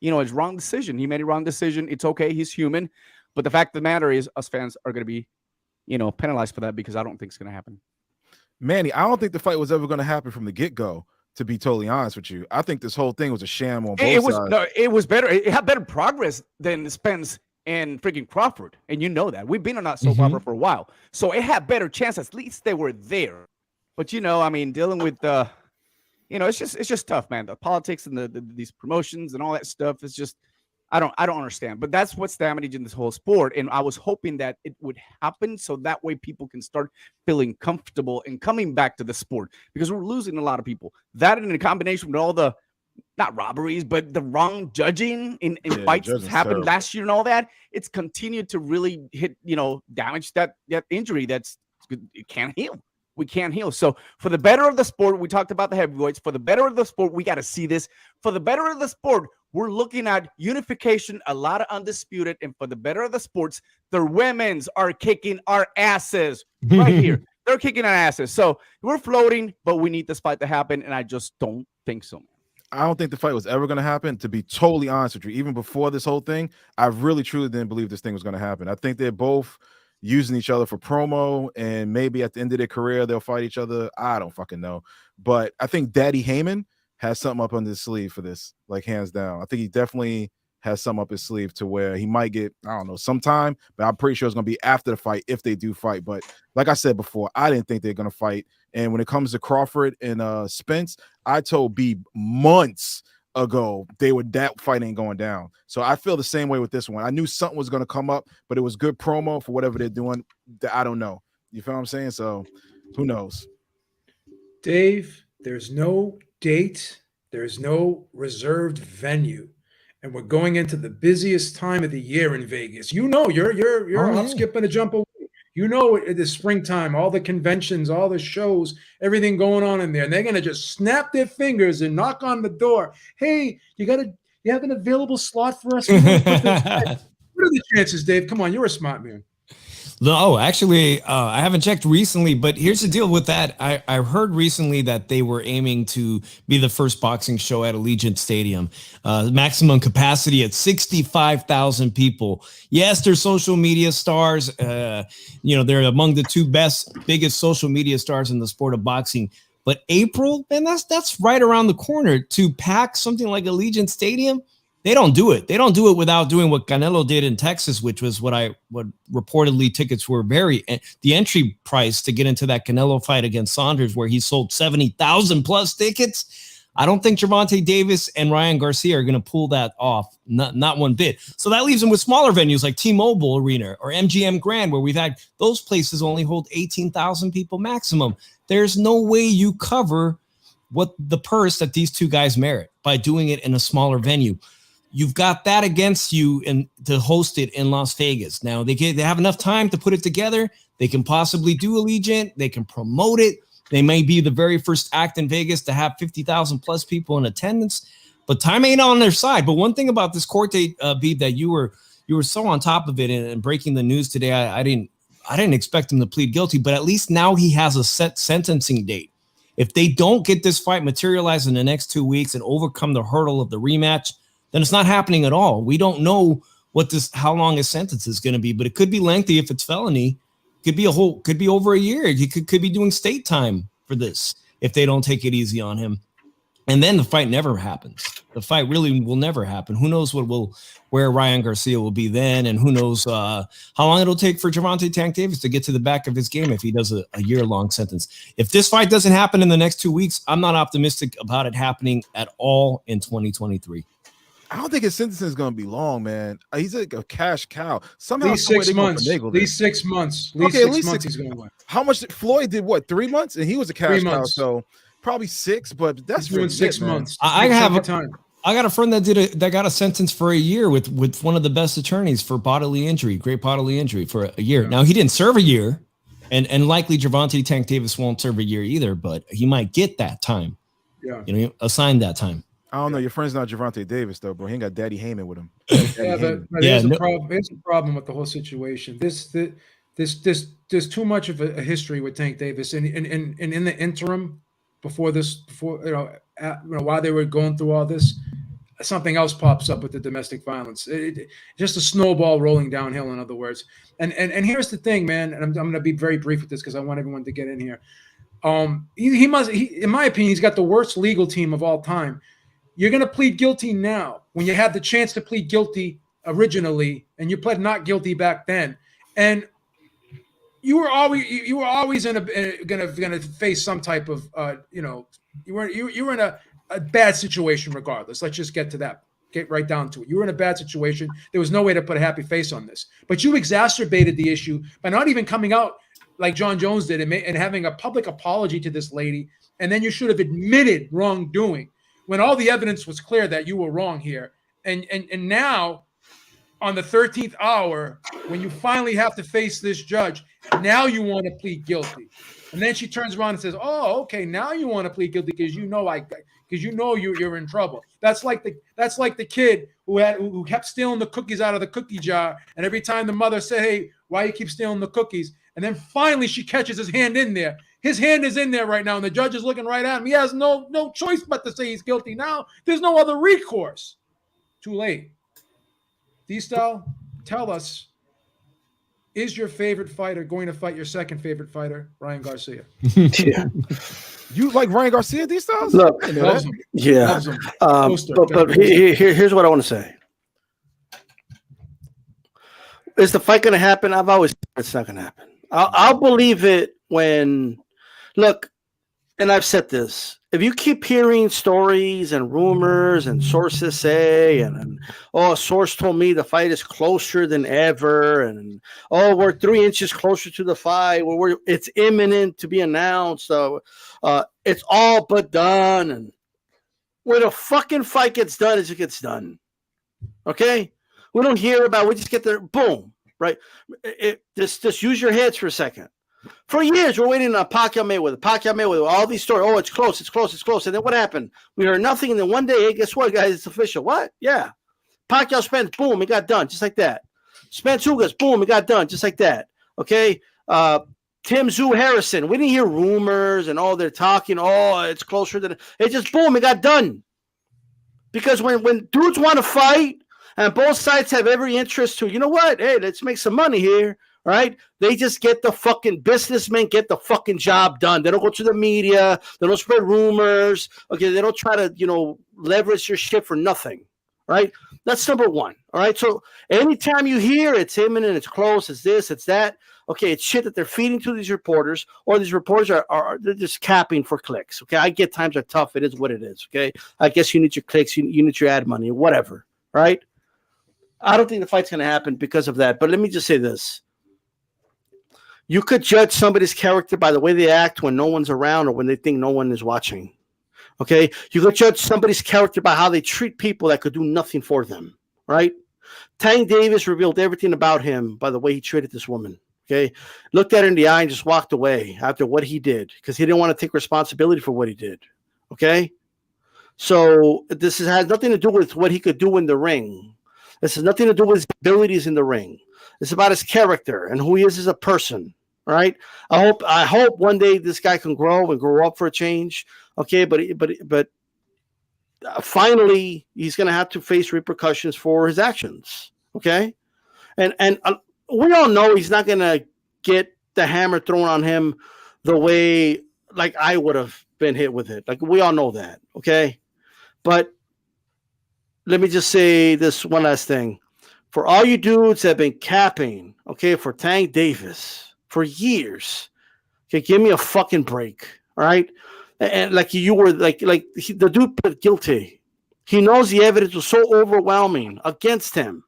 it's wrong decision. He made a wrong decision. It's okay. He's human. But the fact of the matter is, us fans are going to be, penalized for that, because I don't think it's going to happen. Manny, I don't think the fight was ever going to happen from the get-go, to be totally honest with you. I think this whole thing was a sham on both sides. No, it was better. It had better progress than Spence and freaking Crawford. And you know that. We've been on that soap opera for a while. So it had better chance. At least they were there. But, dealing with it's just tough, man. The politics and these promotions and all that stuff is just, I don't understand. But that's what's damaging this whole sport. And I was hoping that it would happen so that way people can start feeling comfortable and coming back to the sport, because we're losing a lot of people. That, in a combination with all the, not robberies, but the wrong judging in fights that happened last year and all that, it's continued to really hit, damage that injury it can't heal. We can't heal. So for the better of the sport, we talked about the heavyweights. For the better of the sport, we got to see this. For the better of the sport, we're looking at unification, a lot of undisputed. And for the better of the sports, the women's are kicking our asses right here. They're kicking our asses. So we're floating, but we need this fight to happen. And I just don't think so. I don't think the fight was ever going to happen, to be totally honest with you. Even before this whole thing, I really, truly didn't believe this thing was going to happen. I think they're both using each other for promo, and maybe at the end of their career, they'll fight each other. I don't fucking know. But I think Daddy Heyman has something up under his sleeve for this, hands down. I think he definitely has something up his sleeve to where he might get, I don't know, sometime, but I'm pretty sure it's going to be after the fight if they do fight. But like I said before, I didn't think they're going to fight. And when it comes to Crawford and Spence, I told B months ago that fight ain't going down. So I feel the same way with this one. I knew something was going to come up, but it was good promo for whatever they're doing. I don't know. You feel what I'm saying? So who knows? Dave, there's no date. There's no reserved venue. And we're going into the busiest time of the year in Vegas. You're a hop, skip, and a jump away. It is springtime, all the conventions, all the shows, everything going on in there. And they're going to just snap their fingers and knock on the door. Hey, you have an available slot for us? We're What are the chances, Dave? Come on, you're a smart man. No, actually, I haven't checked recently, but here's the deal with that. I heard recently that they were aiming to be the first boxing show at Allegiant Stadium. Maximum capacity at 65,000 people. Yes, they're social media stars. They're among the two biggest social media stars in the sport of boxing. But April, man, that's right around the corner. To pack something like Allegiant Stadium, they don't do it. They don't do it without doing what Canelo did in Texas, which was what reportedly tickets were the entry price to get into that Canelo fight against Saunders, where he sold 70,000 plus tickets. I don't think Gervonta Davis and Ryan Garcia are going to pull that off. Not one bit. So that leaves them with smaller venues like T-Mobile Arena or MGM Grand, where we've had those places only hold 18,000 people maximum. There's no way you cover what the purse that these two guys merit by doing it in a smaller venue. You've got that against you and to host it in Las Vegas. Now they have enough time to put it together. They can possibly do Allegiant. They can promote it. They may be the very first act in Vegas to have 50,000 plus people in attendance, but time ain't on their side. But one thing about this court date, Beeb, that you were so on top of it and breaking the news today. I didn't expect him to plead guilty, but at least now he has a set sentencing date. If they don't get this fight materialized in the next 2 weeks and overcome the hurdle of the rematch, then it's not happening at all. We don't know how long his sentence is going to be, but it could be lengthy if it's felony. Could be over a year. He could be doing state time for this if they don't take it easy on him. And then the fight never happens. The fight really will never happen. Who knows where Ryan Garcia will be then, and who knows how long it'll take for Gervonta Tank Davis to get to the back of his game if he does a year-long sentence. If this fight doesn't happen in the next 2 weeks, I'm not optimistic about it happening at all in 2023. I don't think his sentence is going to be long, man. He's like a cash cow. Somehow, at least 6 months. At least 6 months. At least 6 months he's going to win. How much? Floyd did what? 3 months, and he was a cash cow, so probably 6. But that's doing 6 months. I got a friend that got a sentence for a year with one of the best attorneys for great bodily injury for a year. Yeah. Now he didn't serve a year, and likely Gervonta Tank Davis won't serve a year either, but he might get that time. Yeah, assigned that time. I don't know. Your friend's not Gervonta Davis, though, bro. He ain't got Daddy Heyman with him. There's a problem with the whole situation. There's too much of a history with Tank Davis, and in the interim, while they were going through all this, something else pops up with the domestic violence. Just a snowball rolling downhill, in other words. And here's the thing, man. And I'm going to be very brief with this because I want everyone to get in here. He in my opinion, he's got the worst legal team of all time. You're going to plead guilty now when you had the chance to plead guilty originally, and you pled not guilty back then. And you were always going to face some type of you were in a bad situation regardless. Let's just get right down to it. You were in a bad situation. There was no way to put a happy face on this, but you exacerbated the issue by not even coming out like John Jones did and having a public apology to this lady. And then you should have admitted wrongdoing when all the evidence was clear that you were wrong here. And now on the 13th hour, when you finally have to face this judge, now you want to plead guilty. And then she turns around and says, "Oh, okay, now you want to plead guilty because you're in trouble." That's like the kid who kept stealing the cookies out of the cookie jar, and every time the mother said, "Hey, why you keep stealing the cookies?" And then finally she catches his hand in there. His hand is in there right now, and the judge is looking right at him. He has no choice but to say he's guilty now. There's no other recourse. Too late. D-Style, tell us, is your favorite fighter going to fight your second favorite fighter, Ryan Garcia? Yeah. You like Ryan Garcia, D-Style? Look, yeah. But here's what I want to say. Is the fight going to happen? I've always said it's not going to happen. I'll believe it when, look, and I've said this, if you keep hearing stories and rumors and sources say, and a source told me the fight is closer than ever, and we're 3 inches closer to the fight, it's imminent to be announced, it's all but done, and when a fucking fight gets done, it gets done. Okay? We don't hear about, we just get there, boom, right? Just use your heads for a second. For years, we're waiting on Pacquiao Mayweather, all these stories. Oh, it's close. And then what happened? We heard nothing. And then one day, hey, guess what, guys? It's official. What? Yeah. Pacquiao spends, boom, it got done, just like that. Spence Ugas, boom, it got done just like that. Okay. Tim Zoo Harrison, we didn't hear rumors and all they're talking. Oh, it's closer than it. Just boom, it got done. Because when dudes want to fight and both sides have every interest to, you know what? Hey, let's make some money here. Right? They just get the fucking businessmen get the fucking job done. They don't go to the media. They don't spread rumors. Okay, they don't try to, leverage your shit for nothing. Right? That's number one. All right. So anytime you hear it's imminent, it's close, it's this, it's that. Okay, it's shit that they're feeding to these reporters, or these reporters are they're just capping for clicks. Okay, I get times are tough. It is what it is. Okay, I guess you need your clicks, you need your ad money, whatever. Right? I don't think the fight's going to happen because of that. But let me just say this. You could judge somebody's character by the way they act when no one's around or when they think no one is watching. Okay? You could judge somebody's character by how they treat people that could do nothing for them. Right? Tank Davis revealed everything about him by the way he treated this woman. Okay? Looked at her in the eye and just walked away after what he did because he didn't want to take responsibility for what he did. Okay? So this has nothing to do with what he could do in the ring. This has nothing to do with his abilities in the ring. It's about his character and who he is as a person. Right? I hope one day this guy can grow and grow up for a change. Okay, but finally he's going to have to face repercussions for his actions. Okay, and we all know he's not going to get the hammer thrown on him the way like I would have been hit with it. Like we all know that. Okay, but let me just say this one last thing. For all you dudes that have been capping, okay, for Tank Davis for years, okay, give me a fucking break, all right? And like you were, the dude pled guilty. He knows the evidence was so overwhelming against him.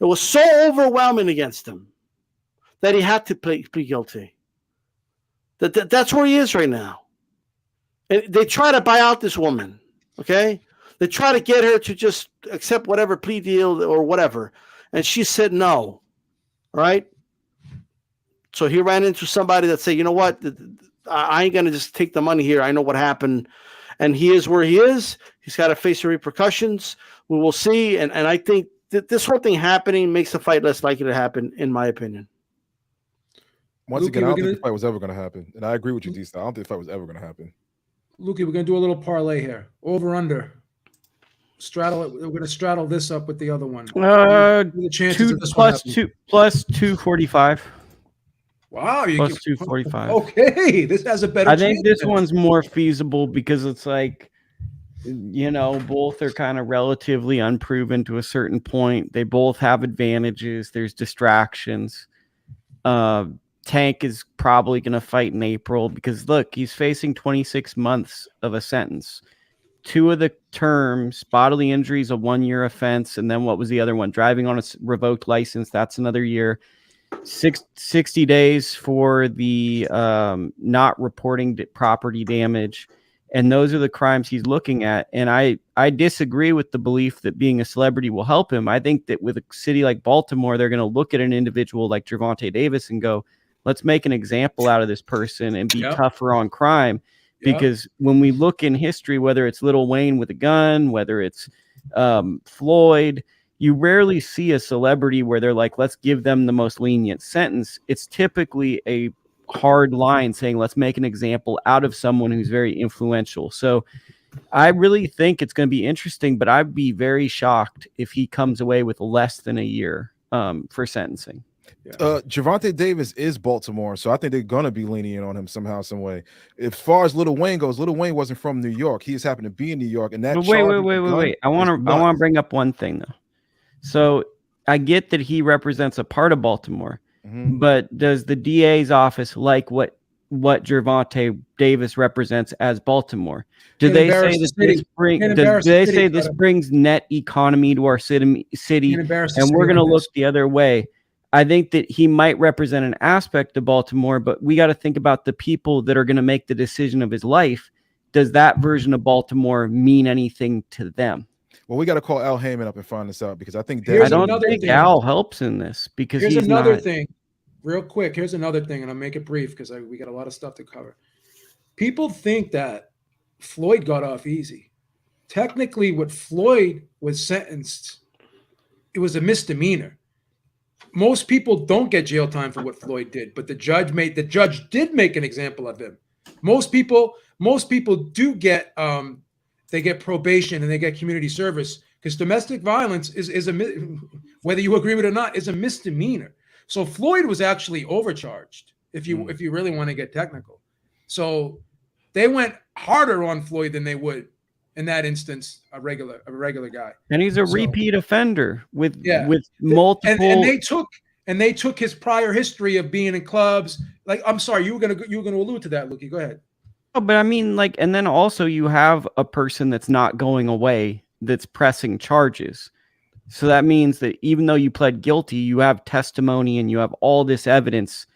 It was so overwhelming against him that he had to plead guilty. That's where he is right now. And they try to buy out this woman, okay? They try to get her to just accept whatever plea deal or whatever. And she said no, right? So he ran into somebody that said, you know what? I ain't going to just take the money here. I know what happened. And he is where he is. He's got to face the repercussions. We will see. And I think that this whole thing happening makes the fight less likely to happen, in my opinion. Once again, I don't think the fight was ever going to happen. And I agree with you, D-Style. I don't think the fight was ever going to happen. Lukey, we're going to do a little parlay here. Over, under. Straddle it. We're going to straddle this up with the other one. The chances of this plus 245. Wow, you plus 245. Okay, this has a better. I think this one's more feasible because it's like, both are kind of relatively unproven to a certain point. They both have advantages. There's distractions. Tank is probably going to fight in April because look, he's facing 26 months of a sentence. 2 of the terms, bodily injury is a 1-year offense, and then what was the other one? Driving on a revoked license, that's another year. 60 days for the not reporting property damage, and those are the crimes he's looking at. And I disagree with the belief that being a celebrity will help him. I think that with a city like Baltimore, they're going to look at an individual like Gervonta Davis and go, let's make an example out of this person and be tougher on crime. Because when we look in history, whether it's Lil Wayne with a gun, whether it's Floyd, you rarely see a celebrity where they're like, let's give them the most lenient sentence. It's typically a hard line saying, let's make an example out of someone who's very influential. So I really think it's going to be interesting, but I'd be very shocked if he comes away with less than a year for sentencing. Gervonta Davis is Baltimore, so I think they're gonna be lenient on him somehow, some way. As far as Lil Wayne goes, Lil Wayne wasn't from New York. He just happened to be in New York, and that. But wait. I want to bring up one thing though. So I get that he represents a part of Baltimore, but does the DA's office like what Gervonta Davis represents as Baltimore? Do they say that this brings net economy to our city, and we're going to look the other way? I think that he might represent an aspect of Baltimore, but we got to think about the people that are going to make the decision of his life. Does that version of Baltimore mean anything to them? Well, we got to call Al Heyman up and find this out because I think I don't think Al helps in this because here's another thing. Real quick, here's another thing, and I'll make it brief because we got a lot of stuff to cover. People think that Floyd got off easy. Technically, what Floyd was sentenced, it was a misdemeanor. most people don't get jail time for what Floyd did, but the judge did make an example of him. Most people do get they get probation and they get community service, because domestic violence is whether you agree with it or not, is a misdemeanor. So Floyd was actually overcharged, if you really want to get technical. So they went harder on Floyd than they would in that instance a regular guy. And he's a repeat offender with multiple. And they took his prior history of being in clubs. Like, I'm sorry, you were gonna allude to that, Lukey. Go ahead. Oh, but I mean, like, and then also you have a person that's not going away that's pressing charges. So that means that even though you pled guilty, you have testimony and you have all this evidence.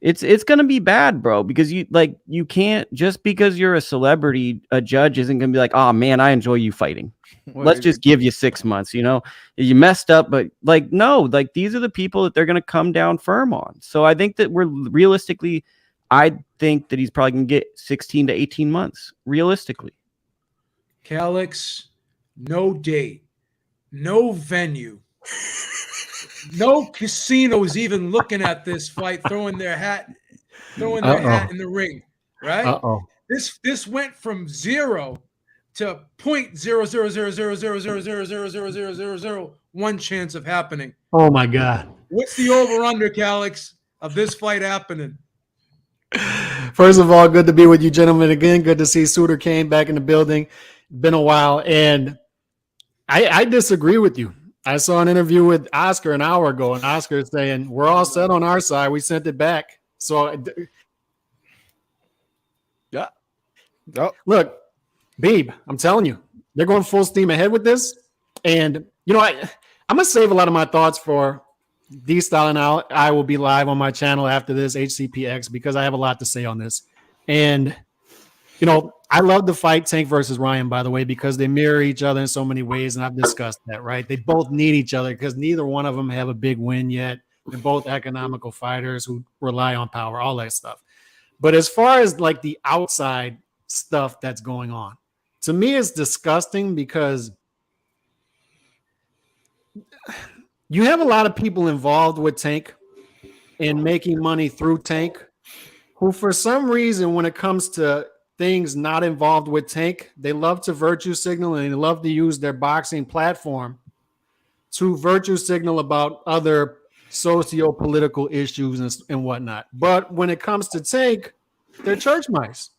It's going to be bad, bro, because you can't, just because you're a celebrity, a judge isn't going to be like, oh man, I enjoy you fighting. Let's just give you 6 months, you messed up, but no, these are the people that they're going to come down firm on. So I think that I think that he's probably going to get 16 to 18 months realistically. Calix, no date, no venue. No casinos even looking at this fight, throwing their hat in the ring, right? This went from 0 to 0.00000000001 chance of happening. Oh my God! What's the over/under, Calix, of this fight happening? First of all, good to be with you, gentlemen, again. Good to see Suter Kane back in the building. Been a while, and I disagree with you. I saw an interview with Oscar an hour ago, and Oscar is saying, we're all set on our side. We sent it back. So, yeah. Look, Beeb, I'm telling you, they're going full steam ahead with this. And, I'm going to save a lot of my thoughts for D-Style, and I will be live on my channel after this, HCPX, because I have a lot to say on this. And, I love the fight, Tank versus Ryan, by the way, because they mirror each other in so many ways, and I've discussed that, right? They both need each other because neither one of them have a big win yet. They're both economical fighters who rely on power, all that stuff. But as far as the outside stuff that's going on, to me it's disgusting because you have a lot of people involved with Tank and making money through Tank who, for some reason, when it comes to things not involved with Tank, they love to virtue signal, and they love to use their boxing platform to virtue signal about other socio-political issues and whatnot. But when it comes to Tank, they're church mice.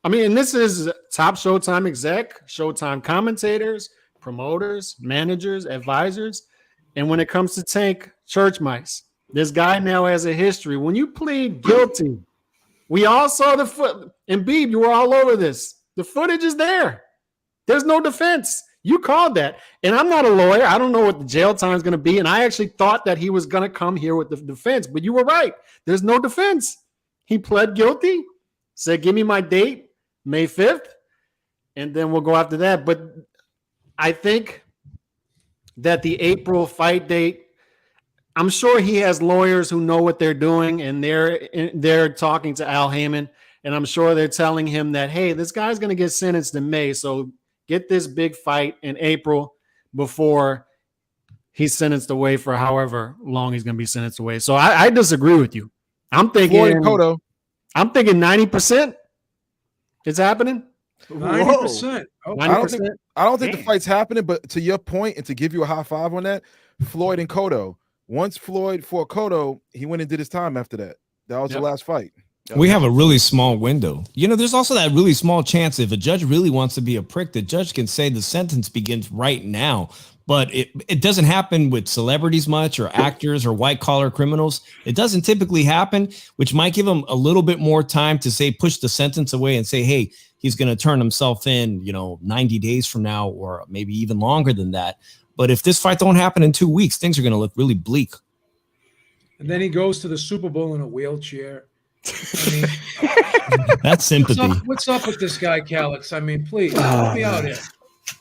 I mean, and this is top Showtime exec, Showtime commentators, promoters, managers, advisors. And when it comes to Tank, church mice. This guy now has a history. When you plead guilty, we all saw the foot. And Beeb, you were all over this. The footage is there. There's no defense. You called that. And I'm not a lawyer. I don't know what the jail time is going to be. And I actually thought that he was going to come here with the defense. But you were right. There's no defense. He pled guilty, said, give me my date, May 5th. And then we'll go after that. But I think that the April fight date, I'm sure he has lawyers who know what they're doing, and they're talking to Al Heyman, and I'm sure they're telling him that, hey, this guy's going to get sentenced in May, so get this big fight in April before he's sentenced away for however long he's going to be sentenced away. So I disagree with you. I'm thinking 90% it's happening. 90%. Okay. I don't think the fight's happening, but to your point, and to give you a high five on that, Floyd and Cotto. Once Floyd fought Cotto, he went and did his time after that. That was the last fight. We have a really small window. There's also that really small chance if a judge really wants to be a prick, the judge can say the sentence begins right now. But it doesn't happen with celebrities much, or actors, or white-collar criminals. It doesn't typically happen, which might give them a little bit more time to say, push the sentence away and say, hey, he's going to turn himself in, 90 days from now, or maybe even longer than that. But if this fight don't happen in 2 weeks, things are going to look really bleak. And then he goes to the Super Bowl in a wheelchair. I mean, that's sympathy. What's up with this guy, Calix? I mean, please help me out here.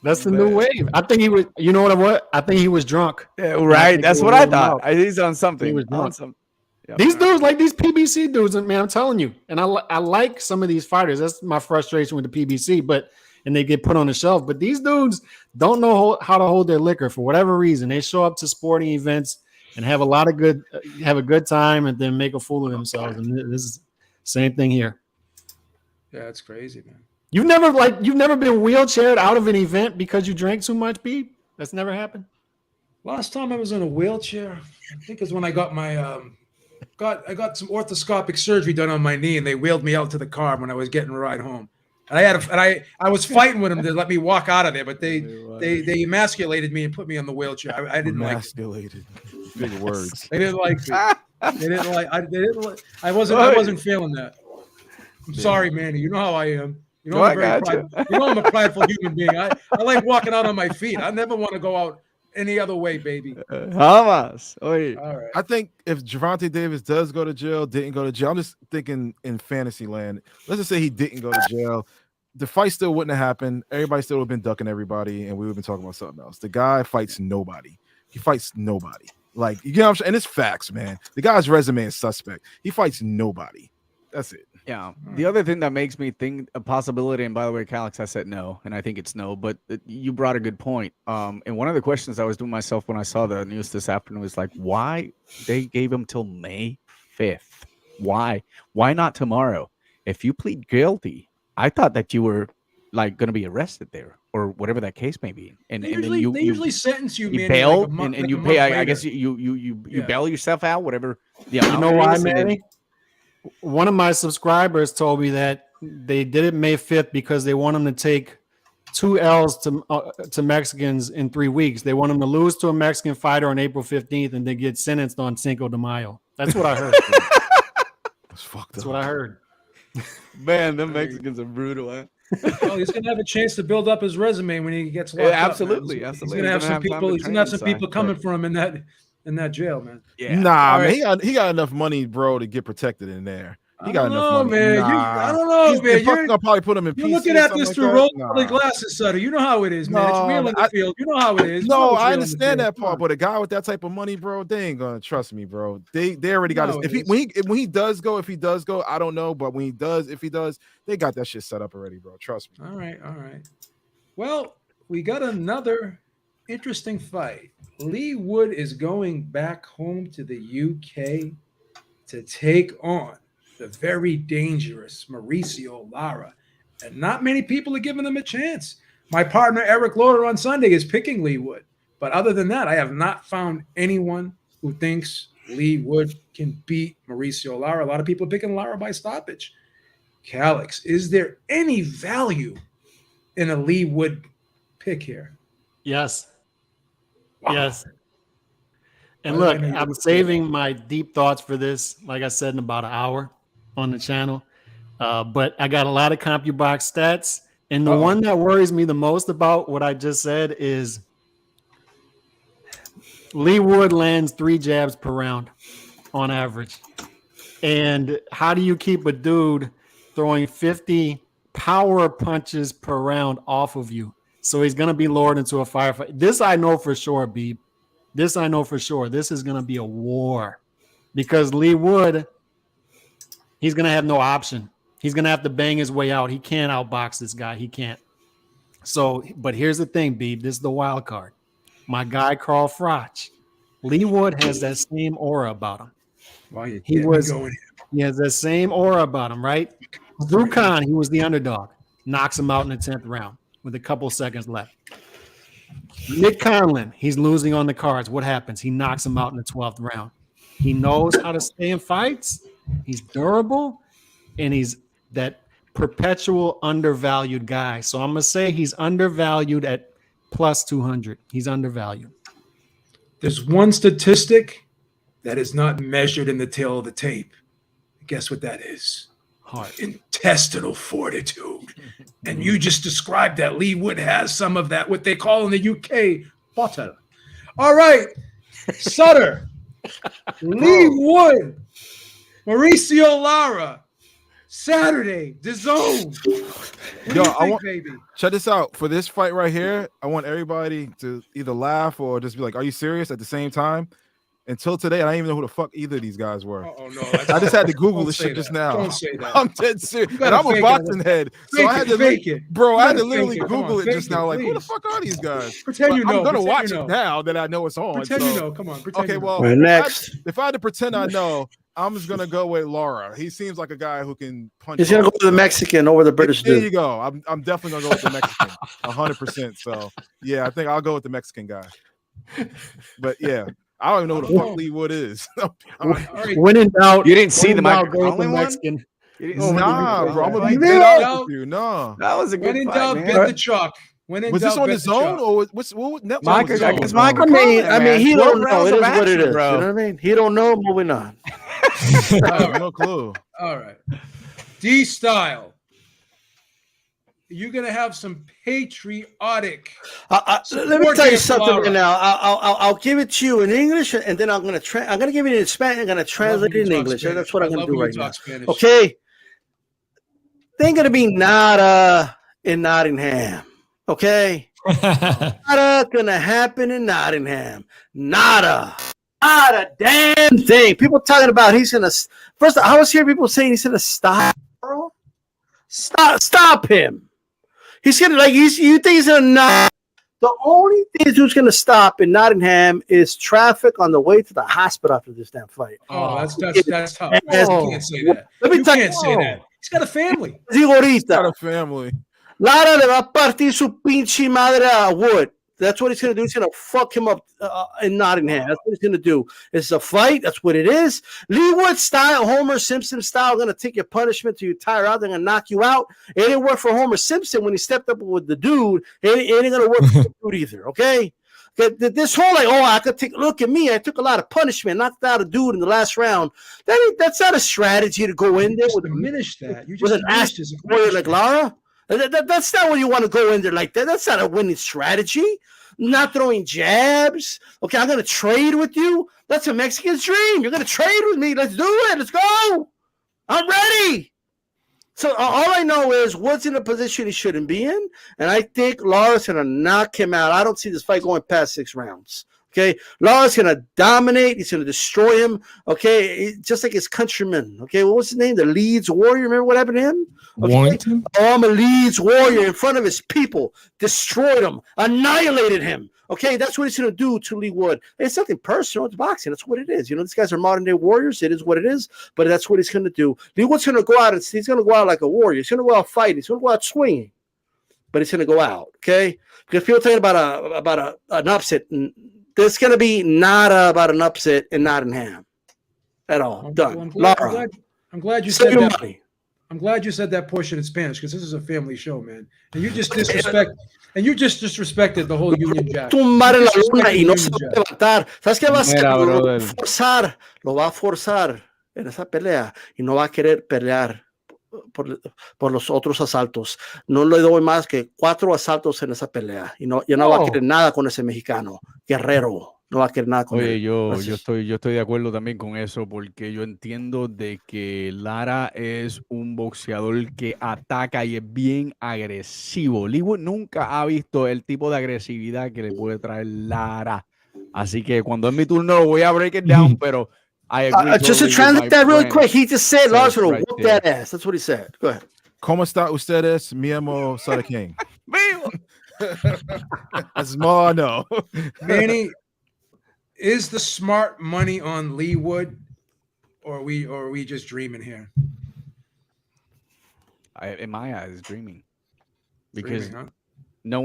That's the new wave. I think he was. You know what? I think he was drunk. Yeah, right. That's what I thought. He's on something. He was drunk. These dudes, like these PBC dudes, man, I'm telling you. And I like some of these fighters. That's my frustration with the PBC. And they get put on the shelf. But these dudes don't know how to hold their liquor for whatever reason. They show up to sporting events and have a good time, and then make a fool of themselves. And this is same thing here. Yeah, it's crazy, man. You've never been wheelchaired out of an event because you drank too much, Pete? That's never happened. Last time I was in a wheelchair, I think is when I got my I got some orthoscopic surgery done on my knee, and they wheeled me out to the car when I was getting a ride home. And I was fighting with them to let me walk out of there, but they emasculated me and put me on the wheelchair. I didn't emasculated. Big words. They didn't like me. I wasn't feeling that. I'm sorry, Manny. You know how I am. You know, I'm a prideful human being. I like walking out on my feet. I never want to go out any other way, baby. Hamas. All right. I think if Gervonta Davis does go to jail, didn't go to jail, I'm just thinking in fantasy land. Let's just say he didn't go to jail. The fight still wouldn't have happened. Everybody still would have been ducking everybody, and we would have been talking about something else. The guy fights nobody. He fights nobody. Like, you know what I'm saying? And it's facts, man. The guy's resume is suspect. He fights nobody. That's it. Yeah. The other thing that makes me think a possibility, and by the way, Calix, I said no, and I think it's no, but you brought a good point. And one of the questions I was doing myself when I saw the news this afternoon was like, why they gave him till May 5th? Why? Why not tomorrow? If you plead guilty, I thought that you were like going to be arrested there or whatever that case may be. And They then usually sentence you, you Manny, bail like a month, and like you a pay. month I guess later. you bail yourself out, whatever. Yeah, You know why, Manny? One of my subscribers told me that they did it May 5th because they want him to take 2 L's to Mexicans in 3 weeks. They want him to lose to a Mexican fighter on April 15th and then get sentenced on Cinco de Mayo. That's what I heard. That's what I heard. Man, the Mexicans are brutal, huh? Oh, he's gonna have a chance to build up his resume when he gets locked absolutely, up. absolutely. He's gonna have some people. He's gonna have some people coming Right. for him in that jail, man. Yeah. Nah, All man, right. he got enough money, bro, to get protected in there. He got I don't enough know, money. man. Nah. I don't know, He's man. fucking gonna probably put him in You're PC looking or at something this like through that. rose-colored Nah. glasses, Sutter. You know how it is, man. It's real in the field. You know how it is. You know No, what's I real in the understand field. that part, but a guy with that type of money, bro, they ain't gonna trust me, bro. They already got No, his. If he does go, I don't know, but if he does, they got that shit set up already, bro. Trust me. All right. Well, we got another interesting fight. Leigh Wood is going back home to the UK to take on the very dangerous Mauricio Lara. And not many people are giving him a chance. My partner, Eric Lauder, on Sunday is picking Leigh Wood. But other than that, I have not found anyone who thinks Leigh Wood can beat Mauricio Lara. A lot of people are picking Lara by stoppage. Calix, is there any value in a Leigh Wood pick here? Yes. Wow. Yes. And Why look, did I know you I'm would say saving my deep thoughts for this, like I said, in about an hour on the channel. But I got a lot of CompuBox stats. And the one that worries me the most about what I just said is Leigh Wood lands 3 jabs per round on average. And how do you keep a dude throwing 50 power punches per round off of you? So he's going to be lured into a firefight. This I know for sure, Beeb. This I know for sure. This is going to be a war because Leigh Wood, he's going to have no option. He's going to have to bang his way out. He can't outbox this guy. He can't. So, but here's the thing, Beeb. This is the wild card. My guy, Carl Froch. Leigh Wood has that same aura about him. He has that same aura about him, right? Drew Khan, he was the underdog. Knocks him out in the 10th round with a couple seconds left. Nick Conlon, he's losing on the cards. What happens? He knocks him out in the 12th round. He knows how to stay in fights. He's durable, and he's that perpetual undervalued guy. So I'm going to say he's undervalued at plus 200. He's undervalued. There's one statistic that is not measured in the tail of the tape. Guess what that is? Heart. Intestinal fortitude. And you just described that. Leigh Wood has some of that, what they call in the UK, butter. All right, Sutter. Leigh Wood, Mauricio Lara, Saturday, DAZN. Baby? Check this out. For this fight right here, I want everybody to either laugh or just be like, are you serious at the same time? Until today, I didn't even know who the fuck either of these guys were. Oh no! I just had to Google this shit just now. Don't say that. I'm dead serious. And I'm a boxing head, so I had to fake it, bro. I had to fake literally it. Google it just now. Like, who the please. fuck are these guys? Pretend you know. I'm gonna Pretend watch you know. it now that I know it's on. Pretend so. you know. Come on. Pretend Okay, you know. well, Right, next. if I had to pretend I know, I'm just gonna go with Lara. He seems like a guy who can punch. He's gonna go with the Mexican over the British There dude. you go. I'm definitely gonna go with the Mexican, 100%. So yeah, I think I'll go with the Mexican guy. But yeah, I don't even know who the fuck Leigh Wood is. When in doubt, You didn't see when the in doubt, Mike go with the Conley one? Mexican. Nah, bro. I'm gonna be When dead in honest doubt- with you. No, That was a When good in fight, doubt, man. bet the chalk. When in was this doubt, on bet the zone chalk. or what network? Micah, was this on? it's Micah I mean, Conley, he man. don't 12 know. rounds It of is what it action, is. bro. You know what I mean? He don't know. Moving on. I have no clue. All right. D style. You're gonna have some patriotic. Let me tell you something right now. I'll give it to you in English, and then I'm gonna give it in Spanish. I'm gonna translate it in English. Spanish. That's what I'm I gonna love do when you right now. talk Spanish. Okay. They ain't gonna be nada in Nottingham. Okay. Nada gonna happen in Nottingham. Nada. Not a damn thing. People talking about he's gonna. First, I was hearing people saying he's gonna stop. Bro. Stop him. He's gonna you think he's gonna not? The only thing who's gonna stop in Nottingham is traffic on the way to the hospital after this damn fight. Oh, that's tough. You can't say that. Let me You tell can't say that. He's got a family. He's got a family. Lara le va a partir su pinche madre a Wood. That's what he's going to do. He's going to fuck him up in Nottingham. That's what he's going to do. It's a fight. That's what it is. Leigh Wood style, Homer Simpson style, going to take your punishment till you tire out. They're going to knock you out. It didn't work for Homer Simpson when he stepped up with the dude. It ain't going to work for the dude either, okay? This whole I could take, look at me. I took a lot of punishment, knocked out a dude in the last round. That's not a strategy to go in there with diminish that. You with just an ass warrior like Lara. That's not what you want to go in there like that. That's not a winning strategy. Not throwing jabs. Okay, I'm going to trade with you. That's a Mexican's dream. You're going to trade with me. Let's do it. Let's go. I'm ready. So all I know is Wood's in a position he shouldn't be in, and I think Lara's going to knock him out. I don't see this fight going past 6 rounds. Okay, Lara's going to dominate. He's going to destroy him. Okay, just like his countryman. Okay, what was his name? The Leeds Warrior. Remember what happened to him? Okay. Warrington? Oh, I'm a Leeds Warrior in front of his people. Destroyed him. Annihilated him. Okay, that's what he's going to do to Leigh Wood. It's nothing personal. It's boxing. That's what it is. You know, these guys are modern-day warriors. It is what it is, but that's what he's going to do. Leigh Wood's going to go out, and he's going to go out like a warrior. He's going to go out fighting. He's going to go out swinging, but he's going to go out, okay? Because people talking about an upset, there's going to be nada about an upset in Nottingham at all. Done. I'm glad you Save said your that. money. I'm glad you said that portion in Spanish because this is a family show, man. And you just disrespected the whole Union Jack. Tumbar en la luna y no se va a levantar. ¿Sabes qué va a hacer? Mira, Lo va brother. a forzar, lo va a forzar en esa pelea y no va a querer pelear por los otros asaltos. No le doy más que 4 asaltos en esa pelea y ya no va a querer nada con ese mexicano. Guerrero. No va a querer nada con Oye, él. yo Gracias. estoy de acuerdo también con eso porque yo entiendo de que Lara es un boxeador que ataca y es bien agresivo. Leigh Wood nunca ha visto el tipo de agresividad que le puede traer Lara. Así que cuando es mi turno lo voy a break it down, pero I agree Just to totally with translate my that really friend. quick, he just said Lars Says gonna right whoop there. that ass. That's what he said. Go ahead. ¿Cómo está ustedes? Mi amo Sada King. That's all I know. Manny, is the smart money on Leigh Wood, or are we just dreaming here? In my eyes, dreaming. Because Dreaming, huh? no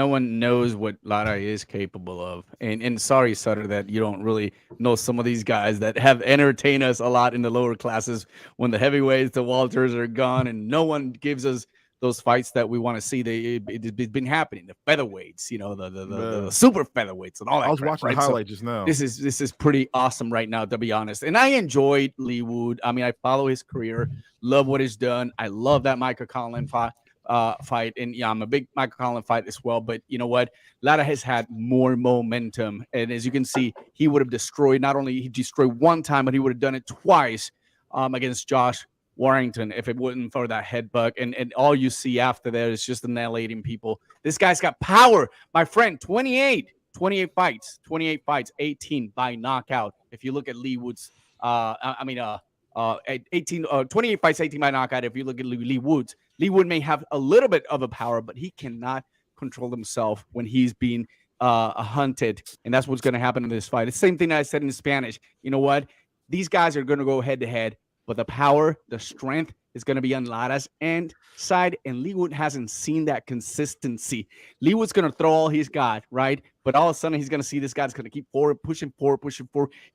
one knows what Lara is capable of. And sorry, Sutter, that you don't really know some of these guys that have entertained us a lot in the lower classes when the heavyweights, the Walters are gone, and no one gives us those fights that we want to see. It's been happening. The featherweights, you know, the super featherweights and all that. I was crap, watching right? the highlight So just now. This is pretty awesome right now, to be honest. And I enjoyed Leigh Wood. I mean, I follow his career, love what he's done. I love that Michael Conlon fight, and yeah, I'm a big Michael Conlon fight as well. But you know what, Lara has had more momentum, and as you can see, he would have destroyed. Not only he destroyed one time, but he would have done it twice against Josh Warrington if it wasn't for that headbutt. And all you see after that is just annihilating people. This guy's got power, my friend. 28. 28 fights, 18 by knockout. If you look at Leigh Wood's, 28 fights, 18 by knockout. If you look at Leigh Wood may have a little bit of a power, but he cannot control himself when he's being hunted, and that's what's going to happen in this fight. It's the same thing that I said in Spanish. You know what? These guys are going to go head to head, but the power, the strength is going to be on Lara's end side, and Leigh Wood hasn't seen that consistency. Leigh Wood's going to throw all he's got, right? But all of a sudden, he's going to see this guy's going to keep pushing forward.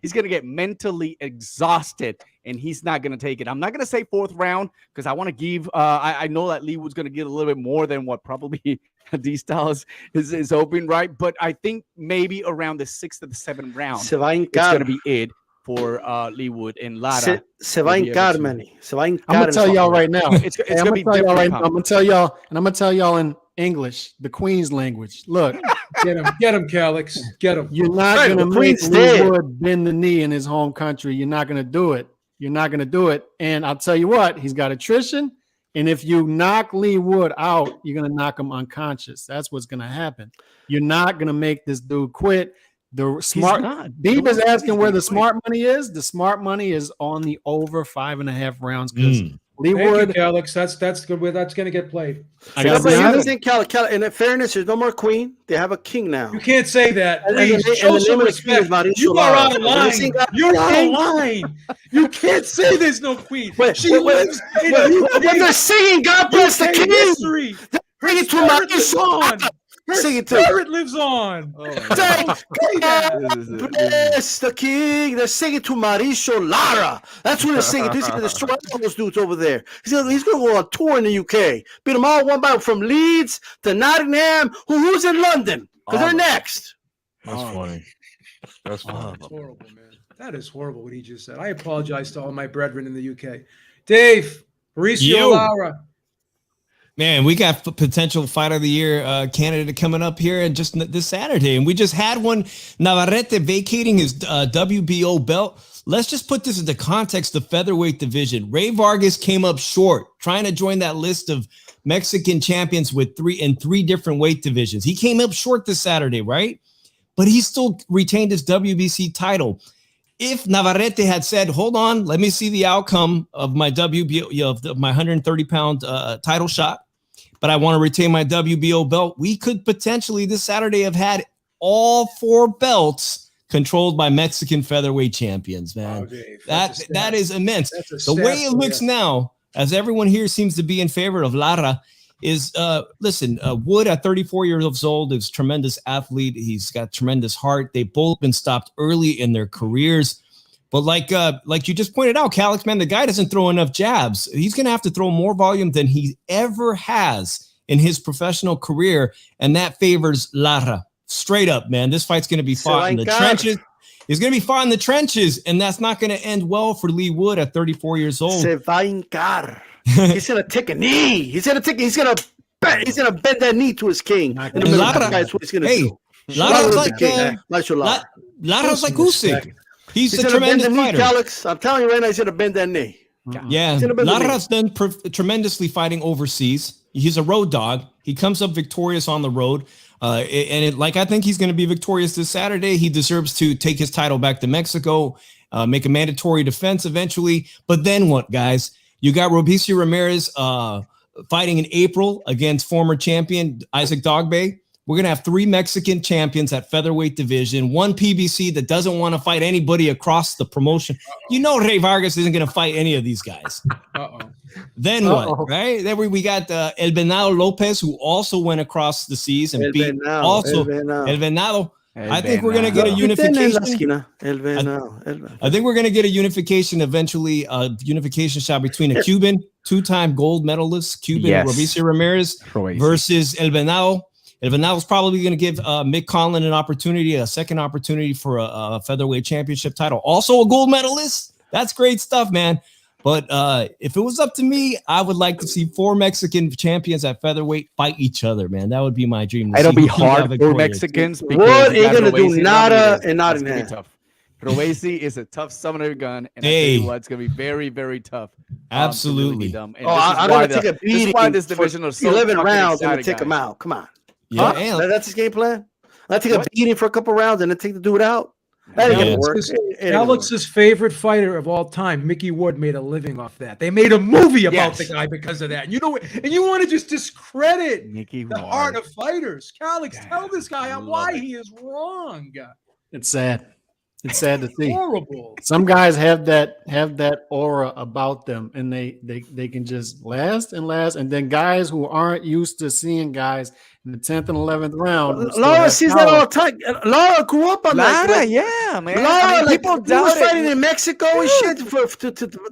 He's going to get mentally exhausted, and he's not going to take it. I'm not going to say fourth round because I want to give I know that Leigh Wood's going to get a little bit more than what probably D-Style is hoping, right? But I think maybe around the 6th or the 7th round, it's going to be it for Leigh Wood and Lara. Se va a hincar, Manny. Se va a hincar. I'm gonna tell y'all right now. It's gonna be different. I'm gonna tell y'all, and I'm gonna tell y'all in English, the Queen's language. Look, get him, Calix. Get him. You're not gonna make Leigh Wood bend the knee in his home country. You're not gonna do it. You're not gonna do it. And I'll tell you what, he's got attrition. And if you knock Leigh Wood out, you're gonna knock him unconscious. That's what's gonna happen. You're not gonna make this dude quit. The smart Deeb is asking where the smart money is. The smart money is on the over 5.5 rounds because Leigh Wood, Alex. That's good. That's going to get played. And in fairness, there's no more queen. They have a king now. You can't say that. Please show some respect. You are out of line. You're out of line. You can't say there's no queen. She lives. They're singing "God bless the king." History. Bring it to Mauricio. Her spirit lives on. Bless the king. They're singing to Mauricio Lara. That's what they're singing. He's going to destroy all those dudes over there. He's going to go on tour in the UK. Beat them all one by one from Leeds to Nottingham. Who's in London? Because they're next. That's funny. That's funny. That's horrible, man. That is horrible what he just said. I apologize to all my brethren in the UK. Dave, Mauricio Lara. Man, we got potential fight of the year candidate coming up here and just this Saturday. And we just had one, Navarrete vacating his WBO belt. Let's just put this into context, the featherweight division. Rey Vargas came up short, trying to join that list of Mexican champions with three different weight divisions. He came up short this Saturday, right? But he still retained his WBC title. If Navarrete had said, hold on, let me see the outcome of my WBO, of my 130-pound title shot, but I want to retain my WBO belt, we could potentially this Saturday have had all 4 belts controlled by Mexican featherweight champions, man. That is immense. The way it looks now, as everyone here seems to be in favor of Lara, is Wood at 34 years old is a tremendous athlete. He's got tremendous heart. They've both been stopped early in their careers. But like you just pointed out, Calix, man, the guy doesn't throw enough jabs. He's going to have to throw more volume than he ever has in his professional career, and that favors Lara. Straight up, man. This fight's going to be fought in the trenches. It's going to be fought in the trenches, and that's not going to end well for Leigh Wood at 34 years old. Se va a hincar. He's going to take a knee. He's going to bend that knee to his king. Lara, that's what he's going to do. Lara's like Usyk. He's a tremendous fighter. Alex, I'm telling you right now, he's going to bend that knee. Yeah, Lara's done tremendously fighting overseas. He's a road dog. He comes up victorious on the road. I think he's going to be victorious this Saturday. He deserves to take his title back to Mexico, make a mandatory defense eventually. But then what, guys? You got Mauricio Ramirez fighting in April against former champion Isaac Dogbe. We're going to have 3 Mexican champions at featherweight division, 1 PBC that doesn't want to fight anybody across the promotion. You know Rey Vargas isn't going to fight any of these guys. Then what, right? Then we got El Venado Lopez, who also went across the seas and beat El Venado. I think we're going to get a unification. I think we're going to get a unification eventually, unification shot between a Cuban, 2-time gold medalist, Mauricio Ramirez versus El Venado. El Venado's probably going to give Mick Conlan a second opportunity for a featherweight championship title. Also a gold medalist. That's great stuff, man. But if it was up to me, I would like to see 4 Mexican champions at featherweight fight each other, man. That would be my dream. It'll be hard for Mexicans. What are you going to do? Nada and Nottingham. Tough. Roesi is a tough summoner gun, and I tell you what, it's going to be very, very tough. Absolutely. Dumb. I'm going to take a beating. This is why this division is so 11 rounds and to take him out. Come on. Yeah, that's his game plan. I take a beating for a couple rounds and then take the dude out. That ain't gonna work. Alex's favorite fighter of all time, Mickey Wood, made a living off that. They made a movie about the guy because of that. And you want to just discredit the art of fighters. Alex, tell this guy why he is wrong. It's sad. It's sad to see. Horrible. Some guys have that aura about them, and they can just last and last. And then guys who aren't used to seeing guys in the 10th and 11th round. Lara sees that all the time. Lara grew up on that. Lara, yeah, man. Lara, people he was fighting it. in Mexico and shit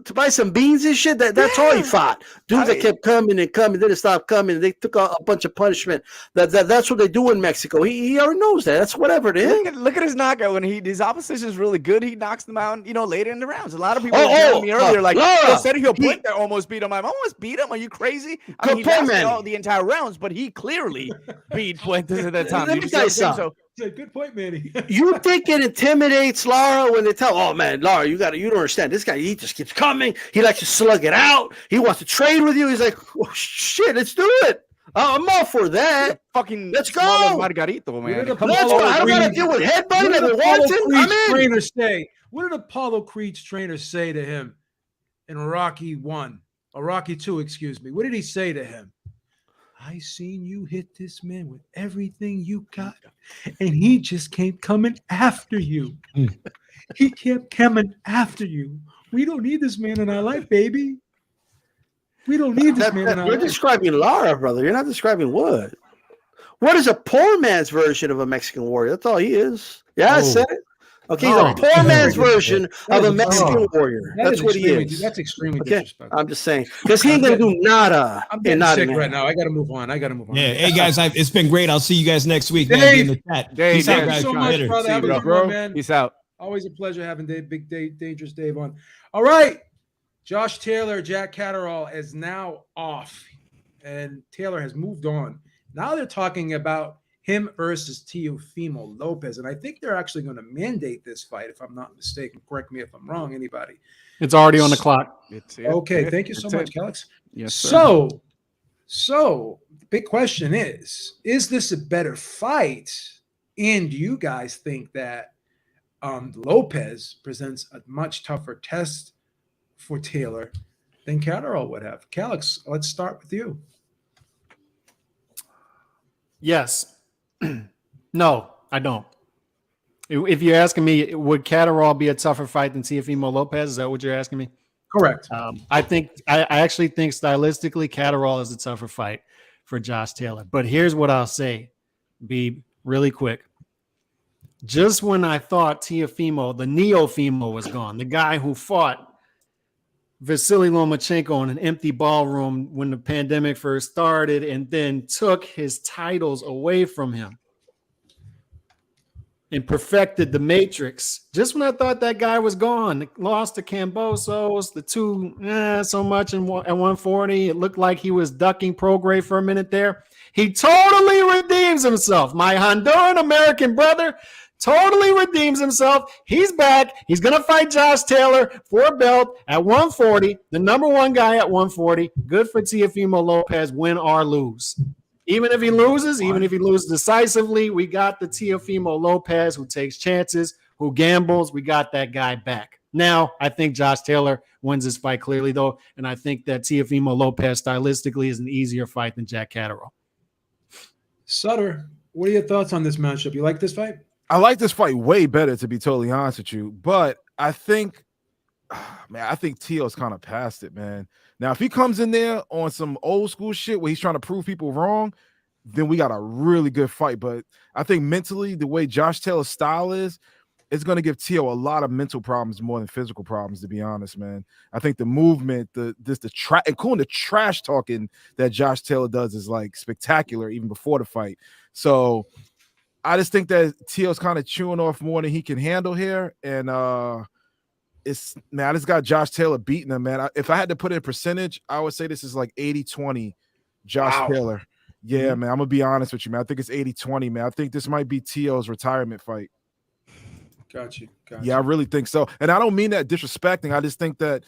to buy some beans and shit. That's all he fought. Dudes that kept coming and coming, didn't stop coming. They took a bunch of punishment. That's what they do in Mexico. He already knows that. That's whatever it is. Look at his knockout. When his opposition is really good, he knocks them out, later in the rounds. A lot of people were telling me earlier, like, Sergio Puente almost beat him. I almost beat him. Are you crazy? I mean, he lasted all the entire rounds, but he clearly beat Puente at that time. Let me tell you something. Good point, Manny. You think it intimidates Lara when they tell, oh man, Lara, you don't understand. This guy, he just keeps coming. He likes to slug it out. He wants to trade with you. He's like, oh, shit, let's do it. I'm all for that. Fucking let's go. Margarito, man. Let's go. I don't got to deal with headbutting and wanting. What did Apollo Creed's trainer say to him in Rocky 1 or Rocky 2, excuse me? What did he say to him? I seen you hit this man with everything you got, and he just kept coming after you. He kept coming after you. We don't need this man in our life, baby. We don't need this man in our life. You're describing Lara, brother. You're not describing Wood. Wood is a poor man's version of a Mexican warrior. That's all he is. Yeah, I said it. Okay, he's a poor man's version of a Mexican warrior. That's what he is. That's extremely disrespectful. I'm just saying. Because he ain't going to do nada. I'm getting sick right now. I got to move on. Yeah. Hey, guys, it's been great. I'll see you guys next week. Dave, man, in the chat. Dave, thank you so much, brother. Have a good one, man. Peace out. Always a pleasure having Big Dave, Dangerous Dave on. All right. Josh Taylor, Jack Catterall is now off, and Taylor has moved on. Now they're talking about him versus Teofimo Lopez, and I think they're actually going to mandate this fight, if I'm not mistaken. Correct me if I'm wrong, anybody. It's already on the clock. Okay, thank you so much, Alex. Yes, sir. So the big question is this a better fight? And do you guys think that Lopez presents a much tougher test for Taylor than Catterall would have? Alex, let's start with you. Yes. No, I don't. If you're asking me, would Catterall be a tougher fight than Teofimo Lopez? Is that what you're asking me? Correct. I actually think stylistically, Catterall is a tougher fight for Josh Taylor. But here's what I'll say, be really quick. Just when I thought Teofimo, the Neofimo, was gone, the guy who fought Vasily Lomachenko in an empty ballroom when the pandemic first started and then took his titles away from him and perfected the matrix. Just when I thought that guy was gone, lost to Cambosos, the two, so much at 140. It looked like he was ducking Prograis for a minute there. He totally redeems himself. My Honduran American brother totally redeems himself. He's back. He's going to fight Josh Taylor for a belt at 140, the number one guy at 140. Good for Teofimo Lopez, win or lose. Even if he loses decisively, we got the Teofimo Lopez who takes chances, who gambles. We got that guy back. Now, I think Josh Taylor wins this fight clearly, though, and I think that Teofimo Lopez stylistically is an easier fight than Jack Catterall. Sutter, what are your thoughts on this matchup? You like this fight? I like this fight way better, to be totally honest with you. But I think, Teo's kind of past it, man. Now, if he comes in there on some old school shit where he's trying to prove people wrong, then we got a really good fight. But I think mentally, the way Josh Taylor's style is, it's going to give Teo a lot of mental problems more than physical problems, to be honest, man. I think the movement, including the trash talking that Josh Taylor does is like spectacular even before the fight. So I just think that Teo's kind of chewing off more than he can handle here. And I just got Josh Taylor beating him, man. If I had to put in a percentage, I would say this is like 80-20 Josh Taylor. Yeah, man, I'm going to be honest with you, man. I think it's 80-20, man. I think this might be Teo's retirement fight. Got you. Yeah, I really think so. And I don't mean that disrespecting. I just think that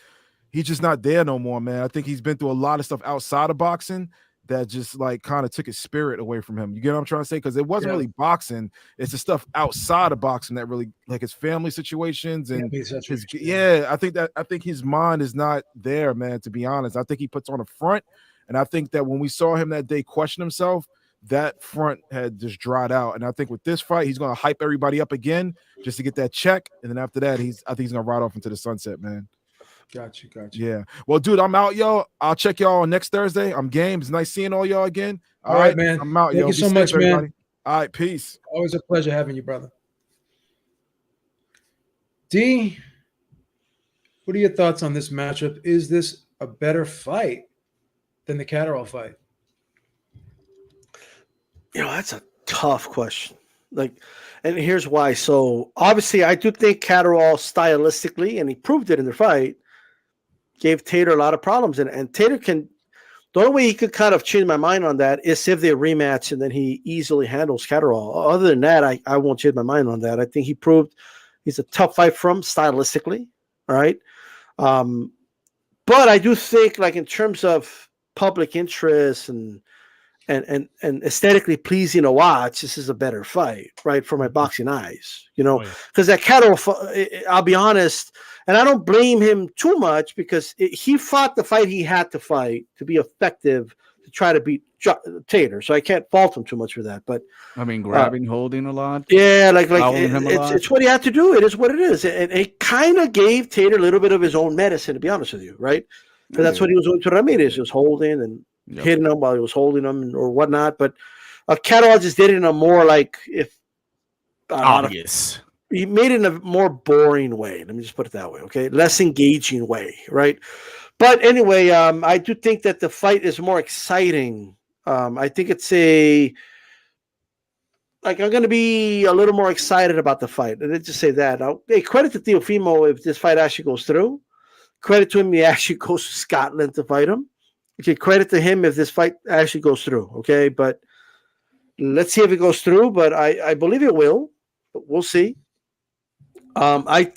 he's just not there no more, man. I think he's been through a lot of stuff outside of boxing that just like kind of took his spirit away from him. You get what I'm trying to say? Because it wasn't really boxing. It's the stuff outside of boxing that really, like his family situations and I think his mind is not there, man, to be honest. I think he puts on a front, and I think that when we saw him that day question himself, that front had just dried out. And I think with this fight, he's going to hype everybody up again just to get that check. And then after that, I think he's going to ride off into the sunset, man. Gotcha. Yeah. Well, dude, I'm out, yo. I'll check y'all on next Thursday. I'm game. It's nice seeing all y'all again. All right, man. I'm out, Thank yo. you so much, man. Everybody. All right, peace. Always a pleasure having you, brother. D, what are your thoughts on this matchup? Is this a better fight than the Catterall fight? That's a tough question. And here's why. So obviously, I do think Catterall stylistically, and he proved it in the fight, gave Tater a lot of problems. And Tater the only way he could kind of change my mind on that is if they rematch and then he easily handles Catterall. Other than that, I won't change my mind on that. I think he proved he's a tough fight from stylistically. All right. But I do think, like, in terms of public interest and aesthetically pleasing to watch, this is a better fight, right, for my boxing eyes, because that Catterall, I'll be honest, and I don't blame him too much because he fought the fight he had to fight to be effective to try to beat Tater, so I can't fault him too much for that. But I mean, grabbing, holding a lot. Yeah, it's what he had to do. It is what it is, and it kind of gave Tater a little bit of his own medicine, to be honest with you, right? Because that's what he was doing to Ramirez, he was holding and hitting him while he was holding him or whatnot. But Catterall just did it in a more obvious. He made it in a more boring way. Let me just put it that way, okay? Less engaging way, right? But anyway, I do think that the fight is more exciting. I think it's I'm going to be a little more excited about the fight. And let's just say that. Hey, credit to Teofimo if this fight actually goes through. Credit to him, he actually goes to Scotland to fight him. Okay, credit to him if this fight actually goes through. Okay, but let's see if it goes through. But I believe it will. But we'll see. I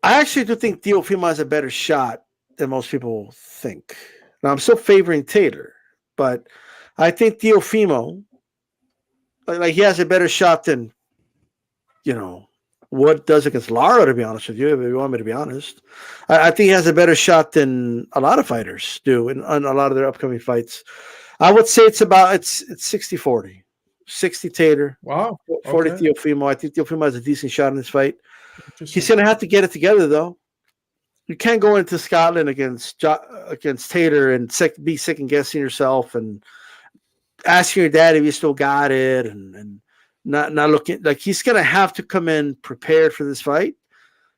actually do think Teofimo has a better shot than most people think. Now, I'm still favoring Tater, but I think Teofimo, he has a better shot than, Wood does against Lara, to be honest with you, if you want me to be honest. I think he has a better shot than a lot of fighters do in a lot of their upcoming fights. I would say it's 60-40. 60 Tater. Wow. 40 Teofimo. I think Teofimo has a decent shot in this fight. He's going to have to get it together, though. You can't go into Scotland against Tater and be second-guessing yourself and asking your dad if you still got it and not looking like he's going to have to come in prepared for this fight.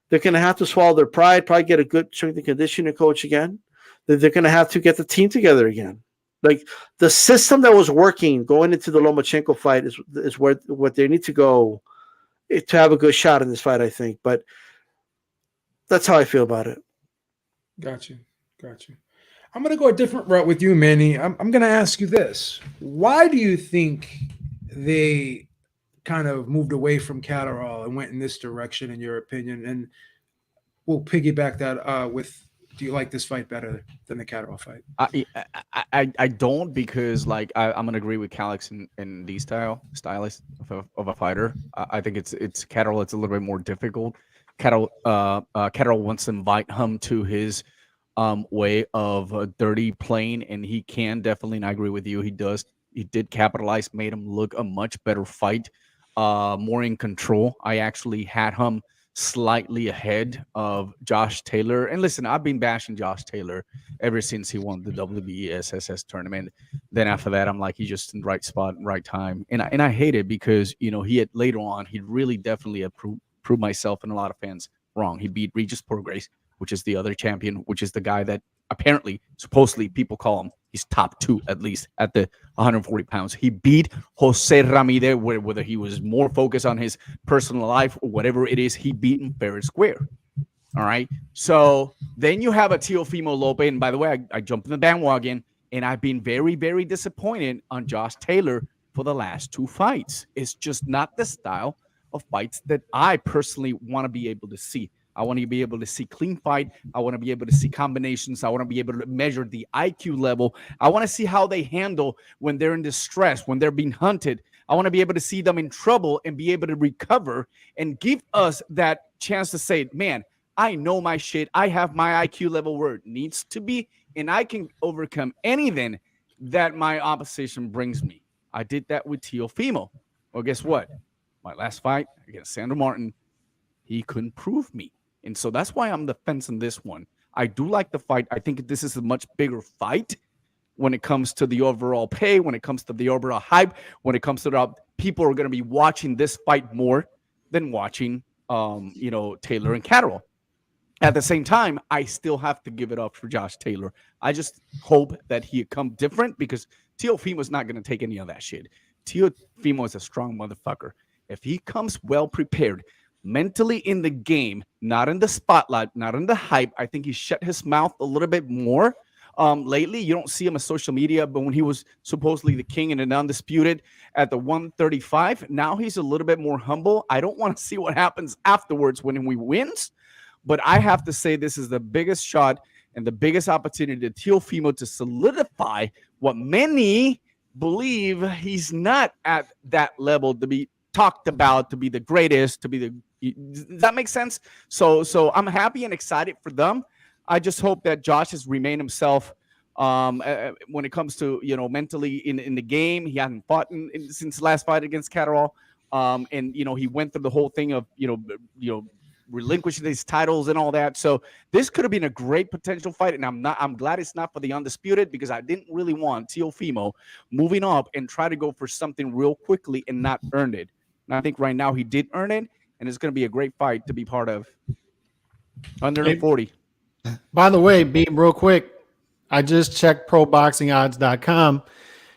They're going to have to swallow their pride, probably get a good strength and conditioning coach again. They're going to have to get the team together again. Like the system that was working going into the Lomachenko fight is what they need to go to have a good shot in this fight, I think. But that's how I feel about it. Got you. I'm going to go a different route with you, Manny. I'm going to ask you this. Why do you think they kind of moved away from Catterall and went in this direction, in your opinion? And we'll piggyback that with, do you like this fight better than the Catterall fight? I don't, because I'm gonna agree with Calix in the stylist of a fighter. I think it's Catterall. It's a little bit more difficult. Catterall wants to invite him to his way of dirty playing, and he can definitely. And I agree with you. He did capitalize, made him look a much better fight, more in control. I actually had him slightly ahead of Josh Taylor. And listen, I've been bashing Josh Taylor ever since he won the WBSSS tournament. Then after that, I'm like, he's just in the right spot, right time. And I hate it because, he had later on, he really definitely proved myself and a lot of fans wrong. He beat Regis Prograis, which is the other champion, which is the guy that supposedly people call him. He's top 2 at least at the 140 pounds. He beat Jose Ramirez, whether he was more focused on his personal life or whatever it is, he beat him fair and square. All right. So then you have a Teofimo Lopez. And by the way, I jumped in the bandwagon, and I've been very, very disappointed on Josh Taylor for the last 2 fights. It's just not the style of fights that I personally want to be able to see. I want to be able to see clean fight. I want to be able to see combinations. I want to be able to measure the IQ level. I want to see how they handle when they're in distress, when they're being hunted. I want to be able to see them in trouble and be able to recover and give us that chance to say, man, I know my shit. I have my IQ level where it needs to be, and I can overcome anything that my opposition brings me. I did that with Teofimo. Well, guess what? My last fight against Sandro Martin, he couldn't prove me. And so that's why I'm the fence in this one. I do like the fight. I think this is a much bigger fight when it comes to the overall pay, when it comes to the overall hype, when it comes to the people are going to be watching this fight more than watching, Taylor and Catterall. At the same time, I still have to give it up for Josh Taylor. I just hope that he come different because Teofimo's not going to take any of that shit. Teofimo is a strong motherfucker. If he comes well prepared, mentally in the game, not in the spotlight, not in the hype, I think he shut his mouth a little bit more. Lately, you don't see him on social media, but when he was supposedly the king and an undisputed at the 135, now he's a little bit more humble. I don't want to see what happens afterwards when he wins, but I have to say this is the biggest shot and the biggest opportunity to Teofimo to solidify what many believe he's not at that level to be talked about, to be the greatest, to be the. Does that make sense? So I'm happy and excited for them. I just hope that Josh has remained himself when it comes to mentally in the game. He hasn't fought since the last fight against Catterall, and he went through the whole thing of relinquishing these titles and all that. So this could have been a great potential fight, and I'm glad it's not for the undisputed because I didn't really want Teofimo moving up and try to go for something real quickly and not earn it. And I think right now he did earn it, and it's going to be a great fight to be part of. Under 40. By the way, Beam, real quick, I just checked proboxingodds.com,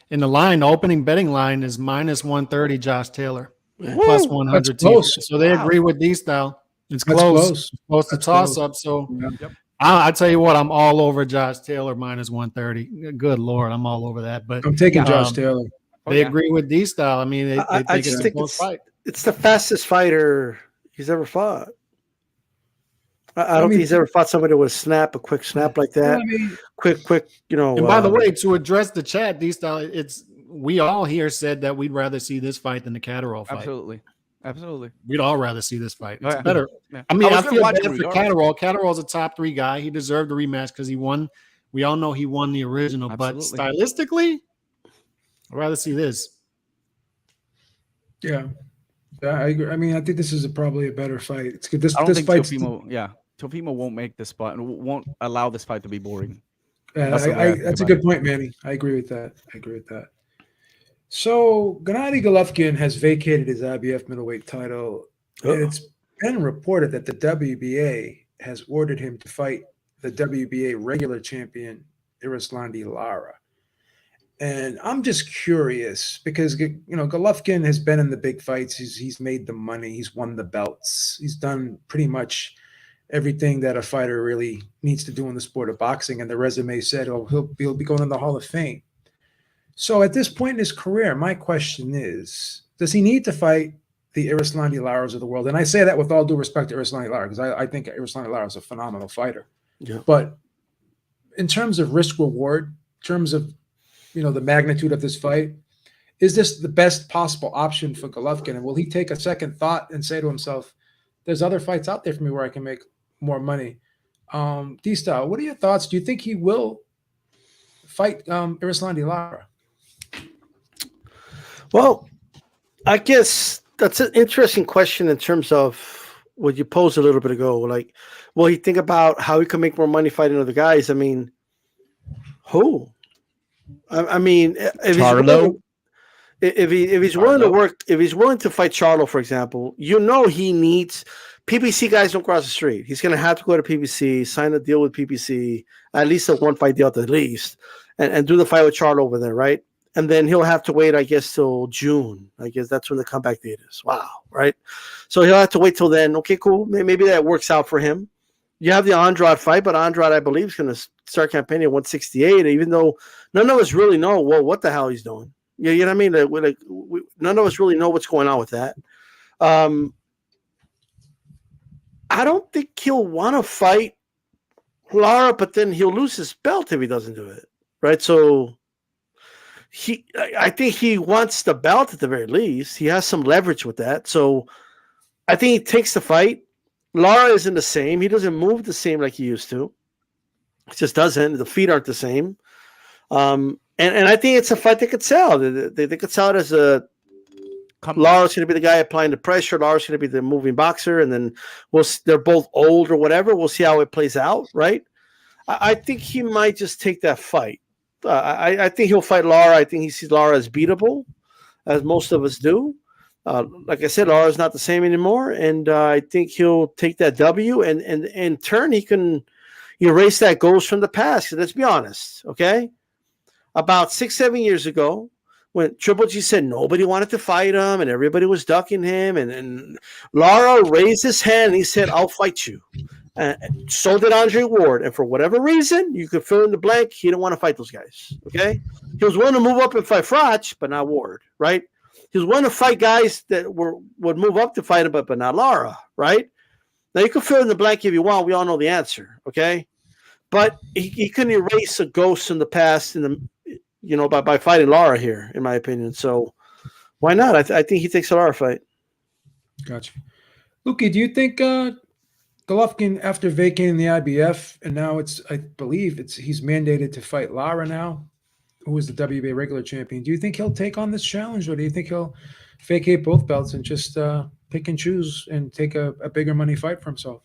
and the opening betting line is -130 Josh Taylor, plus 100. So they agree with D-Style. It's close. Close to toss-up. So I'll tell you what, I'm all over Josh Taylor -130. Good Lord, I'm all over that. But I'm taking Josh Taylor. They agree with D-Style. I mean, they think it's a close fight. It's the fastest fighter he's ever fought. I don't think he's ever fought somebody with a quick snap like that. Quick, And by the way, to address the chat, D-Style, we all here said that we'd rather see this fight than the Catterall fight. Absolutely. We'd all rather see this fight. It's Yeah. better. Yeah. I mean, I feel bad for regardless. Catterall. Catterall's a top 3 guy. He deserved a rematch because he won. We all know he won the original. Absolutely. But stylistically, I'd rather see this. Yeah, I agree. I mean, I think this is probably a better fight. It's good. This I don't think fight's Teofimo won't make this spot and won't allow this fight to be boring. That's a good point, Manny. I agree with that. So Gennady Golovkin has vacated his IBF middleweight title, and it's been reported that the WBA has ordered him to fight the WBA regular champion Usyk Lara. And I'm just curious because Golovkin has been in the big fights. He's made the money. He's won the belts. He's done pretty much everything that a fighter really needs to do in the sport of boxing. And the resume said, he'll be going in the Hall of Fame. So at this point in his career, my question is, does he need to fight the Usyk Laras of the world? And I say that with all due respect to Usyk Lara because I think Usyk Lara is a phenomenal fighter. Yeah. But in terms of risk reward, in terms of the magnitude of this fight, is this the best possible option for Golovkin? And will he take a second thought and say to himself, there's other fights out there for me where I can make more money? D-Style, what are your thoughts? Do you think he will fight Usyk Lara? Well, I guess that's an interesting question in terms of what you posed a little bit ago. Like, will he think about how he can make more money fighting other guys? I mean, who? I mean, if he's willing to work, if he's willing to fight Charlo, for example, he needs PBC guys don't cross the street. He's going to have to go to PBC, sign a deal with PBC, at least a 1-fight deal at least, and do the fight with Charlo over there, right? And then he'll have to wait, I guess, till June. I guess that's when the comeback date is. Wow, right? So he'll have to wait till then. Okay, cool. Maybe that works out for him. You have the Andrade fight, but Andrade, I believe, is going to start campaigning at 168, even though none of us really know, what the hell he's doing. You know what I mean? None of us really know what's going on with that. I don't think he'll want to fight Lara, but then he'll lose his belt if he doesn't do it, right? So I think he wants the belt at the very least. He has some leverage with that. So I think he takes the fight. Lara isn't the same. He doesn't move the same like he used to. He just doesn't. The feet aren't the same. And I think it's a fight they could sell. They could sell it as a Lara's going to be the guy applying the pressure. Lara's going to be the moving boxer, and then they're both old or whatever. We'll see how it plays out, right? I think he might just take that fight. I think he'll fight Lara. I think he sees Lara as beatable, as most of us do. Like I said, Lara's not the same anymore, and I think he'll take that W, and in turn, he can erase that ghost from the past. Let's be honest, okay? About 6-7 years ago, when Triple G said nobody wanted to fight him and everybody was ducking him, and Lara raised his hand and he said, "I'll fight you." So did Andre Ward. And for whatever reason, you could fill in the blank, he didn't want to fight those guys, okay? He was willing to move up and fight Froch, but not Ward, right? He was willing to fight guys that would move up to fight him, but not Lara, right? Now, you can fill in the blank if you want. We all know the answer, okay? But he couldn't erase a ghost in the past by fighting Lara here, in my opinion. So why not? I think he takes a Lara fight. Gotcha. Luki, do you think Golovkin, after vacating the IBF, and now I believe he's mandated to fight Lara now, who is the WBA regular champion, do you think he'll take on this challenge, or do you think he'll vacate both belts and just pick and choose and take a bigger money fight for himself?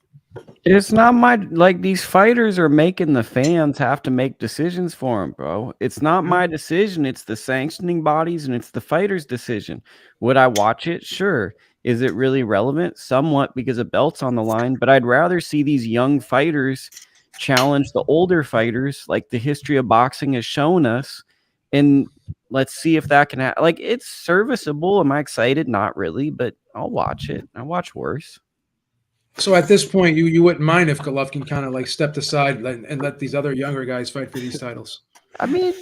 It's not these fighters are making the fans have to make decisions for him, bro. It's not my decision. It's the sanctioning bodies and it's the fighters' decision. Would I watch it? Sure. Is it really relevant? Somewhat, because a belt's on the line, but I'd rather see these young fighters challenge the older fighters like the history of boxing has shown us. And let's see if that can happen. Like, it's serviceable. Am I excited? Not really, but I'll watch it. I watch worse. So at this point, you wouldn't mind if Golovkin kind of stepped aside and let these other younger guys fight for these titles? I mean,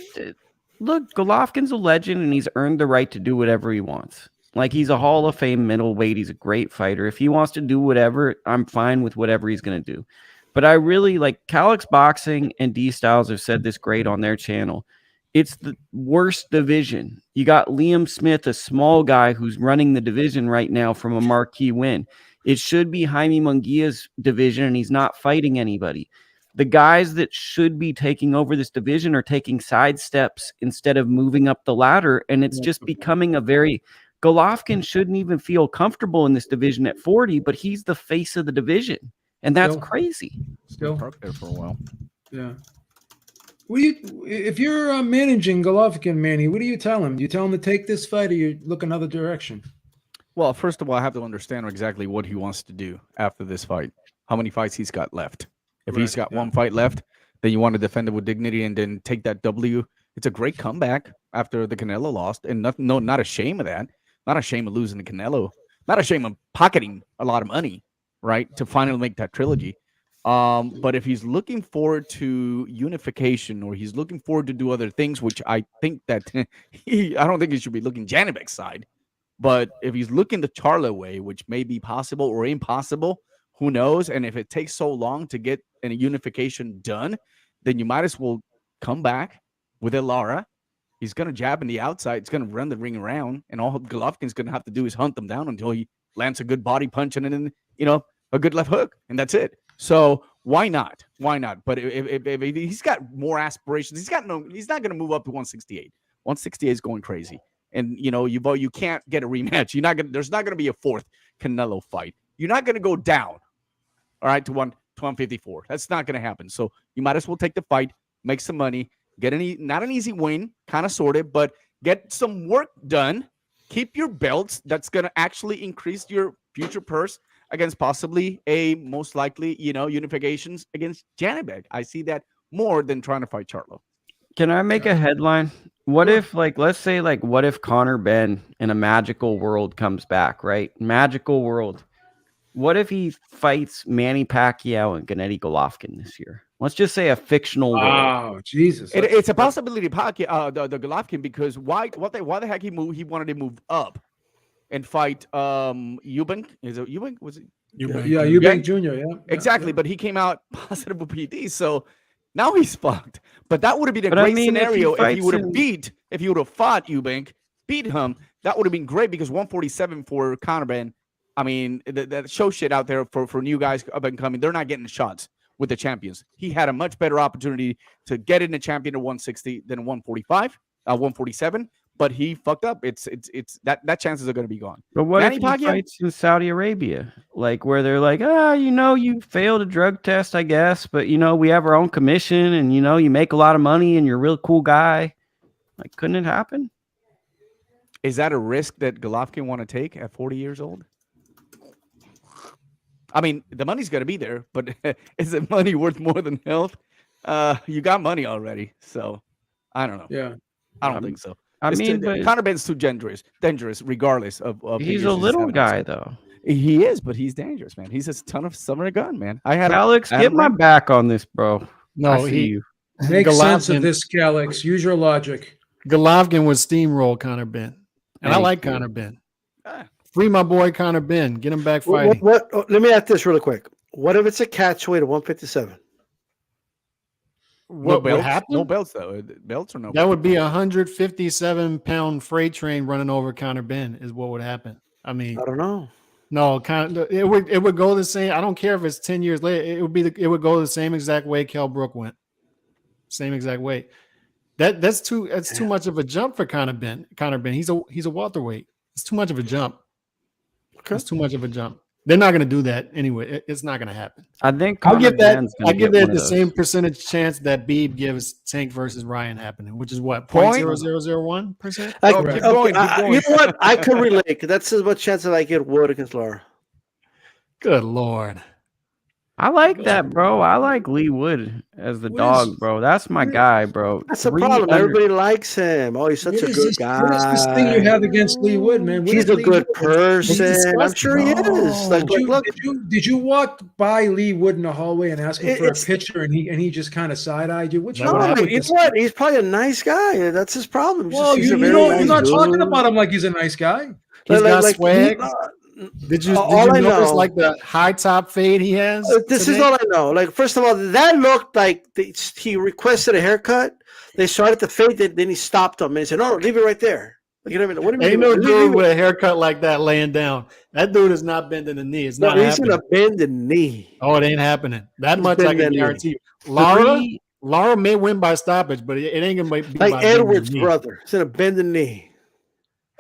look, Golovkin's a legend and he's earned the right to do whatever he wants. Like, he's a Hall of Fame middleweight. He's a great fighter. If he wants to do whatever, I'm fine with whatever he's going to do. But I really like Calix Boxing and D Styles have said this great on their channel. It's the worst division. You got Liam Smith, a small guy who's running the division right now from a marquee win. It should be Jaime Munguia's division, and he's not fighting anybody. The guys that should be taking over this division are taking side steps instead of moving up the ladder, and it's just becoming a very... Golovkin shouldn't even feel comfortable in this division at 40, but he's the face of the division, and that's crazy. Still parked there for a while. Yeah. If you're managing Golovkin, Manny, what do you tell him? Do you tell him to take this fight, or you look another direction? Well, first of all, I have to understand exactly what he wants to do after this fight. How many fights he's got left. If he's got one fight left, then you want to defend it with dignity and then take that W. It's a great comeback after the Canelo lost, and not ashamed of that. Not ashamed of losing to Canelo. Not ashamed of pocketing a lot of money, right, to finally make that trilogy. But if he's looking forward to unification, or he's looking forward to do other things, which I think that I don't think he should be looking Janibek's side. But if he's looking the Charlo way, which may be possible or impossible, who knows? And if it takes so long to get a unification done, then you might as well come back with Lara. He's going to jab in the outside. He's going to run the ring around. And all Golovkin's going to have to do is hunt them down until he lands a good body punch and then, a good left hook. And that's it. So why not? Why not? But if he's got more aspirations, he's not going to move up to 168. 168 is going crazy. And you can't get a rematch. There's not gonna be a fourth Canelo fight. You're not gonna go down, all right, to 154. That's not gonna happen. So you might as well take the fight, make some money, get not an easy win, kind of sorted, but get some work done. Keep your belts. That's gonna actually increase your future purse against possibly a most likely unifications against Janibek. I see that more than trying to fight Charlo. Can I make a headline? What if, let's say, what if Conor Benn in a magical world comes back, right? Magical world. What if he fights Manny Pacquiao and Gennady Golovkin this year? Let's just say a fictional world. Oh, Jesus. It's a possibility, Pacquiao, the Golovkin, because why the heck he wanted to move up and fight Eubank. Is it Eubank? Was it? Eubank Jr. Yeah, exactly. But he came out positive with PD, so now he's fucked. But that would have been a great scenario if he would have fought Eubank, beat him. That would have been great because 147 for Conor Ben. I mean, that show shit out there for new guys up and coming. They're not getting shots with the champions. He had a much better opportunity to get in a champion at 160 than 147. But he fucked up. It's that chances are going to be gone. But what if he fights in Saudi Arabia, like where they're like, you failed a drug test, I guess, but we have our own commission, and you make a lot of money, and you're a real cool guy. Like, couldn't it happen? Is that a risk that Golovkin want to take at 40 years old? I mean, the money's going to be there, but is it money worth more than health? You got money already, so I don't know. Yeah, I don't think so. Conor Ben's too dangerous regardless of he's a little guy, though. He is, but he's dangerous, man. He's a ton of summer gun, man. Alex, get my back on this, bro. No, make sense of this, Alex. Use your logic. Golovkin would steamroll Conor Ben, and I like Conor Ben. Free my boy Conor Ben. Get him back fighting. Let me ask this really quick. What if it's a catch weight of 157? What would happen? No belts though. Belts or no? That would be 157-pound freight train running over Conor Ben. Is what would happen. I mean, I don't know. No, it would go the same. I don't care if it's 10 years later. It would go the same exact way Kell Brook went. Same exact way. That's too much of a jump for Conor Ben. He's a welterweight. It's too much of a jump. Okay. It's too much of a jump. They're not going to do that anyway. It's not going to happen. I think I'll give that the same percentage chance that Beeb gives Tank versus Ryan happening, which is what 0.0001%. Keep going. You know what? I could relate. That's as much chance as I get Wood against Lara. Good Lord. I like that, bro. I like Leigh Wood as the dog, bro. That's my guy, bro. That's the problem. Everybody likes him. Oh, he's such a good guy. What is this thing you have against Leigh Wood, man? He's a good person. I'm sure he is. Did you walk by Leigh Wood in the hallway and ask him for a picture, and he just kind of side-eyed you? You know what? He's probably a nice guy. That's his problem. Well, you're not talking about him like he's a nice guy. He's got swag. Did you notice like the high top fade he has? This is all I know. Like, first of all, that looked like he requested a haircut. They started to fade, then he stopped him and he said, "No, leave it right there." Like, you know what I mean? What do you mean? Ain't no dude with a haircut like that laying down. That dude is not bending the knee. It's not happening. He's gonna bend the knee. Oh, it ain't happening. That much I can guarantee you. Lara may win by stoppage, but it ain't gonna be like Edwards' brother. He's gonna bend the knee.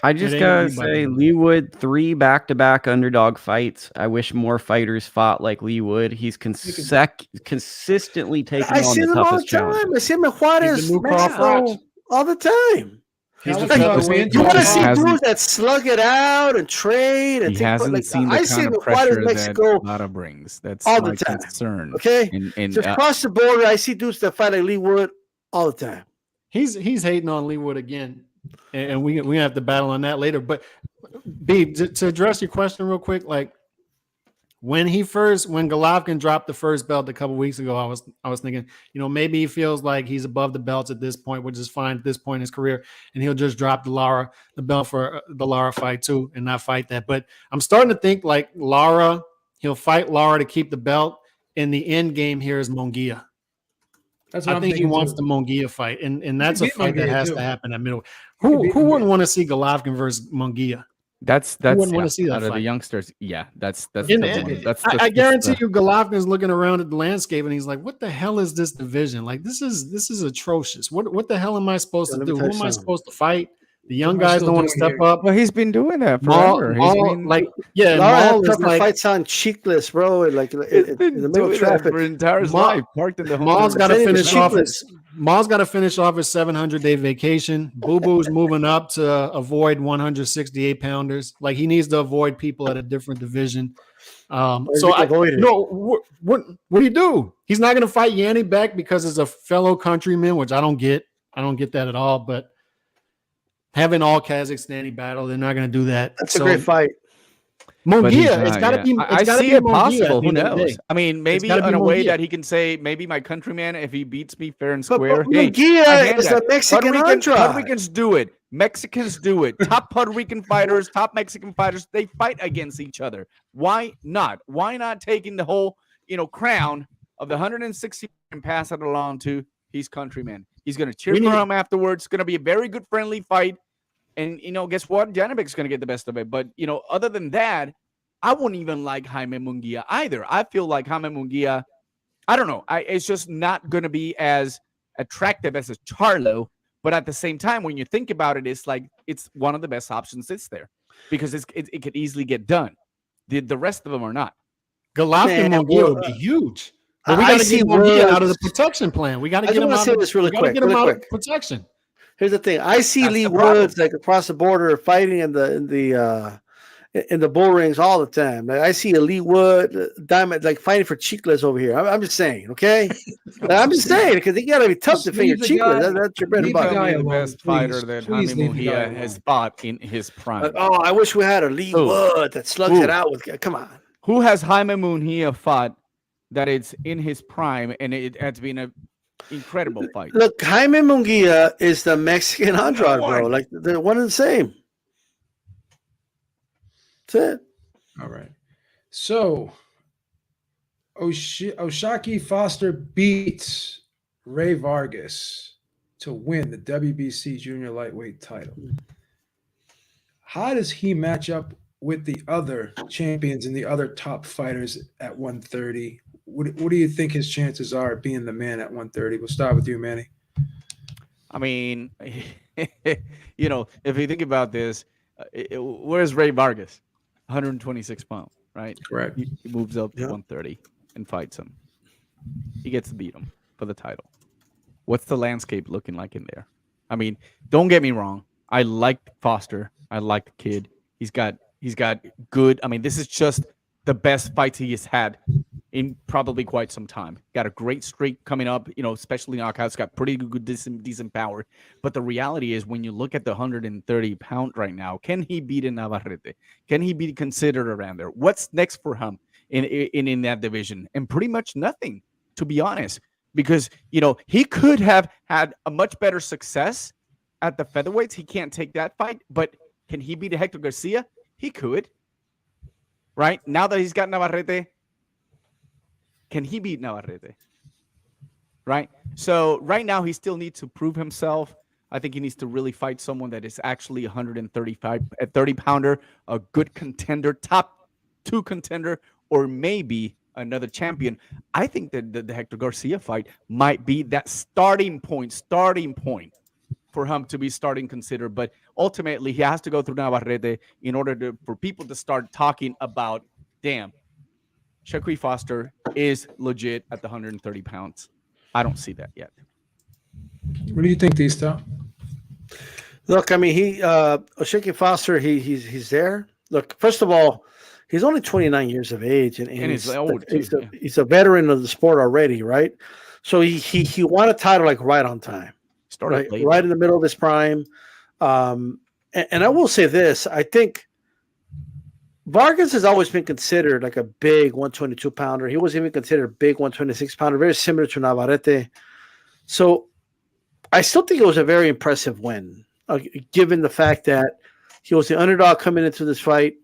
I just gotta say, Leigh Wood, 3 back-to-back underdog fights. I wish more fighters fought like Leigh Wood. He's consistently taking on the toughest challenge. I see him in Juarez all the time. You want to see dudes that slug it out and trade and he hasn't seen the kind of pressure that Lara brings. That's all my the time. concern. Okay, just across the border, I see dudes that fight like Leigh Wood all the time. He's hating on Leigh Wood again. And we have to battle on that later. But B, to address your question real quick, like when Golovkin dropped the first belt a couple weeks ago, I was thinking, maybe he feels like he's above the belts at this point, which is fine at this point in his career, and he'll just drop the belt for the Lara fight too, and not fight that. But I'm starting to think like he'll fight Lara to keep the belt, and the end game here is Munguia. I think he wants the Munguia fight, and that's a fight that has to happen at middle. Who wouldn't want to see Golovkin versus Munguia? That's wouldn't want to see that out of fight. the youngsters. Yeah, that's I guarantee you, Golovkin's looking around at the landscape and he's like, "What the hell is this division? Like, this is atrocious. What the hell am I supposed to do? Who am I supposed to fight? The young guys don't want to step up." Well, he's been doing that forever. Maul is like fights on cheekless, bro. Like in the middle of traffic for entire life, parked in the home. Maul's got to finish off his 700-day vacation. Boo Boo's moving up to avoid 168-pounders. Like he needs to avoid people at a different division. What do you do? He's not going to fight Yanni back because it's a fellow countryman, which I don't get. I don't get that at all. But having all Kazakhstani battle, they're not going to do that. That's a great fight. Munguia, it's got to be. I see it possible. Who knows? I mean, maybe in a way Munguia. that he can say, maybe my countryman, if he beats me fair and But square. Munguia is a Mexican underdog. Puerto Ricans do it. Mexicans do it. Top Puerto Rican fighters, top Mexican fighters, they fight against each other. Why not? Why not taking the whole, crown of the 160 and pass it along to his countryman? He's going to cheer for him afterwards. It's going to be a very good, friendly fight. And, guess what? Janibek's going to get the best of it. But, other than that, I wouldn't even like Jaime Munguia either. I feel like Jaime Munguia, I don't know. It's just not going to be as attractive as a Charlo. But at the same time, when you think about it, it's like it's one of the best options that's there because it could easily get done. The rest of them are not. Golovkin Munguia would be huge. But we got to get Munguia out of the protection plan. We got to get him out of this really quick. Get him out of protection. Here's the thing. I see Leigh Wood like across the border fighting in the bull rings all the time. Like, I see a Leigh Wood diamond like fighting for Chicles over here. I'm just saying, okay? I'm just saying because you got to be tough to figure Chicles. That's your bread and butter. The best fighter that Jaime Munguia has fought in his prime. I wish we had a Leigh Wood that slugs it out with. Come on. Who has Jaime Munguia fought that it's in his prime and it has been an incredible fight? Look, Jaime Munguia is the Mexican underdog, bro. Like they're one and the same. That's it. All right. So Oshaki Foster beats Ray Vargas to win the WBC junior lightweight title. How does he match up with the other champions and the other top fighters at 130? What do you think his chances are of being the man at 130? We'll start with you, Manny. I mean, if you think about this, where's Ray Vargas? 126 pounds, right? Correct. He moves up to 130 and fights him. He gets to beat him for the title. What's the landscape looking like in there? I mean, don't get me wrong. I like Foster. I like the kid. He's got good. I mean, this is just the best fights he has had in probably quite some time. Got a great streak coming up, especially knockouts. Got pretty good, decent power. But the reality is, when you look at the 130-pound right now, can he beat a Navarrete? Can he be considered around there? What's next for him in that division? And pretty much nothing, to be honest, because he could have had a much better success at the featherweights. He can't take that fight, but can he beat Hector Garcia? He could. Right now that he's got Navarrete. Can he beat Navarrete? Right? So right now he still needs to prove himself. I think he needs to really fight someone that is actually 135, a 30-pounder, a good contender, top 2 contender, or maybe another champion. I think that the Hector Garcia fight might be that starting point for him to be starting considered. But ultimately, he has to go through Navarrete in order for people to start talking about, damn, Shaquille Foster is legit at the 130 pounds. I don't see that yet. What do you think, Dista? Look, I mean, Shaquille Foster, he's there. Look, first of all, he's only 29 years of age, and he's old. He's a veteran of the sport already, right? So he won a title like right on time, right in the middle of his prime. And I will say this: I think Vargas has always been considered like a big 122-pounder. He was even considered a big 126-pounder, very similar to Navarrete. So I still think it was a very impressive win, given the fact that he was the underdog coming into this fight.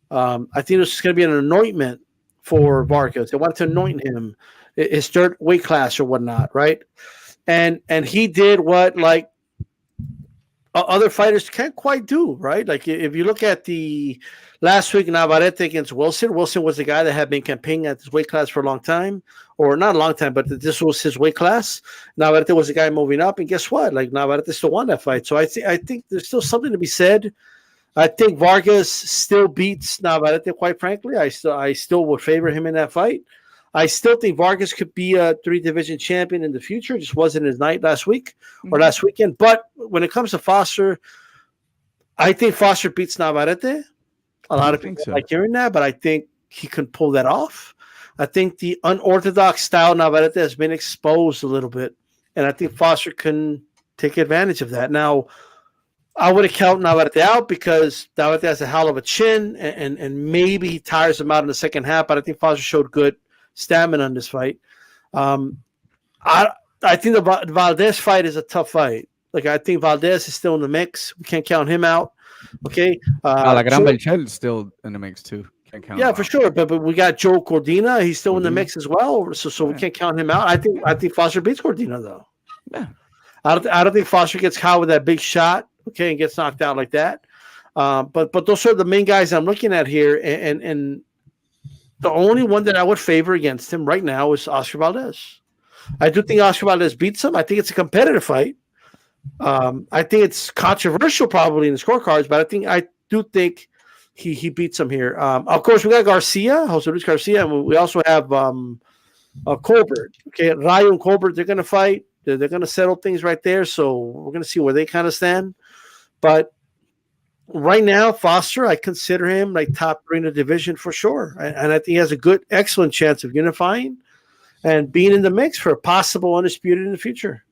I think it was just going to be an anointment for Vargas. They wanted to anoint him, his third weight class or whatnot, right? And he did what like other fighters can't quite do, right? Like if you look at the last week Navarrete against Wilson was the guy that had been campaigning at this weight class for a long time, or not a long time, but this was his weight class. Navarrete was the guy moving up, and guess what? Like Navarrete still won that fight. So I think there's still something to be said. I think Vargas still beats Navarrete, quite frankly. I still would favor him in that fight. I still think Vargas could be a 3-division champion in the future. It just wasn't his night last week or last weekend. But when it comes to Foster, I think Foster beats Navarrete. A lot of people like hearing that, but I think he can pull that off. I think the unorthodox style Navarrete has been exposed a little bit, and I think Foster can take advantage of that. Now, I would have counted Navarrete out because Navarrete has a hell of a chin, and maybe he tires him out in the second half. But I think Foster showed good stamina in this fight. I think the Valdez fight is a tough fight. Like, I think Valdez is still in the mix. We can't count him out. Okay. La Gran Belchel is still in the mix too. Can't count him for out. sure. But we got Joe Cordina. He's still in the mix as well. So we can't count him out. I think Foster beats Cordina though. Yeah. I don't think Foster gets caught with that big shot. Okay, and gets knocked out like that. But those are the main guys I'm looking at here, and the only one that I would favor against him right now is Oscar Valdez. I do think Oscar Valdez beats him. I think it's a competitive fight. I think it's controversial probably in the scorecards, but I do think he beats him here. Of course, we got Garcia, Jose Luis Garcia, and we also have Colbert. Okay, Rayo and Colbert, they're going to fight. They're going to settle things right there, so we're going to see where they kind of stand. But right now, Foster, I consider him like top 3 in the division for sure. And I think he has a excellent chance of unifying and being in the mix for a possible undisputed in the future.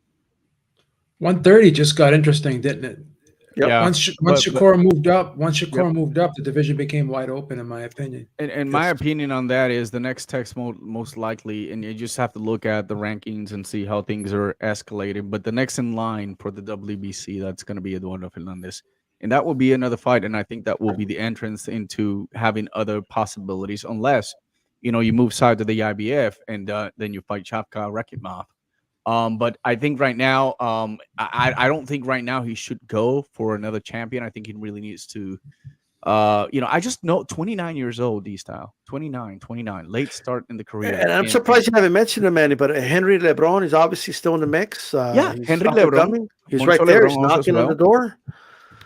130 just got interesting, didn't it? Yep. Yeah. Once Shakur moved up, the division became wide open, in my opinion. And my opinion on that is the next text most likely, and you just have to look at the rankings and see how things are escalating. But the next in line for the WBC, that's going to be Eduardo Fernandez. And that will be another fight. And I think that will be the entrance into having other possibilities, unless, you move side to the IBF and then you fight Shavkat Rakhimov. But I think right now, I don't think right now he should go for another champion. I think he really needs to, I just know 29 years old, D-Style, 29, late start in the career. And I'm surprised you haven't mentioned him, Manny, but Henry Lebron is obviously still in the mix. Henry Lebron. He's right there. He's knocking on the door.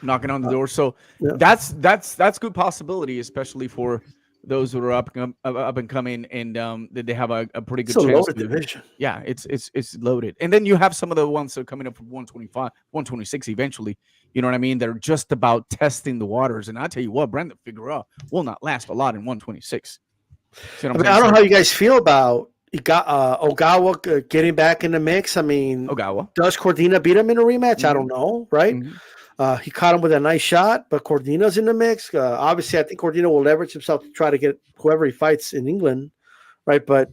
Knocking on the door. So that's good possibility, especially for those who are up and coming, and they have a pretty good chance. It's a loaded division. Yeah, it's loaded. And then you have some of the ones that are coming up from 125, 126 eventually. You know what I mean? They're just about testing the waters. And I tell you what, Brandon Figueroa will not last a lot in 126. I don't know how you guys feel about Ogawa getting back in the mix. I mean, Ogawa. Does Cordina beat him in a rematch? I don't know, right? He caught him with a nice shot, but Cordina's in the mix. Obviously, I think Cordina will leverage himself to try to get whoever he fights in England, right? But,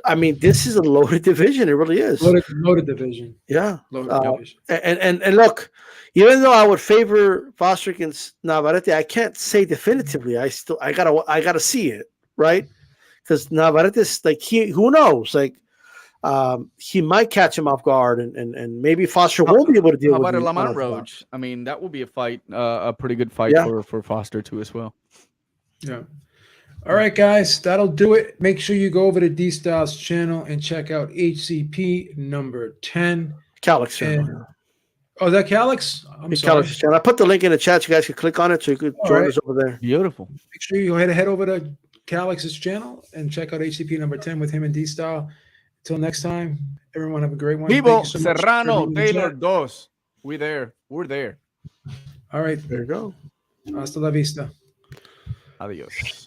I mean, this is a loaded division. It really is. Loaded division. Yeah. Loaded division. And look, even though I would favor Foster against Navarrete, I can't say definitively. I gotta see it, right? Because Navarrete is like, who knows? Like, he might catch him off guard, and maybe Foster won't be able to deal with him. How about Lamont Roach? I mean, that will be a fight, a pretty good fight for Foster too as well. Yeah. All right, guys, that'll do it. Make sure you go over to D-Styles channel and check out HCP number 10. Calix channel. Oh, is that Calix? I'm sorry. Calix channel. I put the link in the chat. So you guys can click on it so you could join us over there. Beautiful. Make sure you head over to Calix's channel and check out HCP number 10 with him and D-Style. Until next time, everyone have a great one. Vivo, Serrano, Taylor, Dos. We're there. We're there. All right. There you go. Hasta la vista. Adios.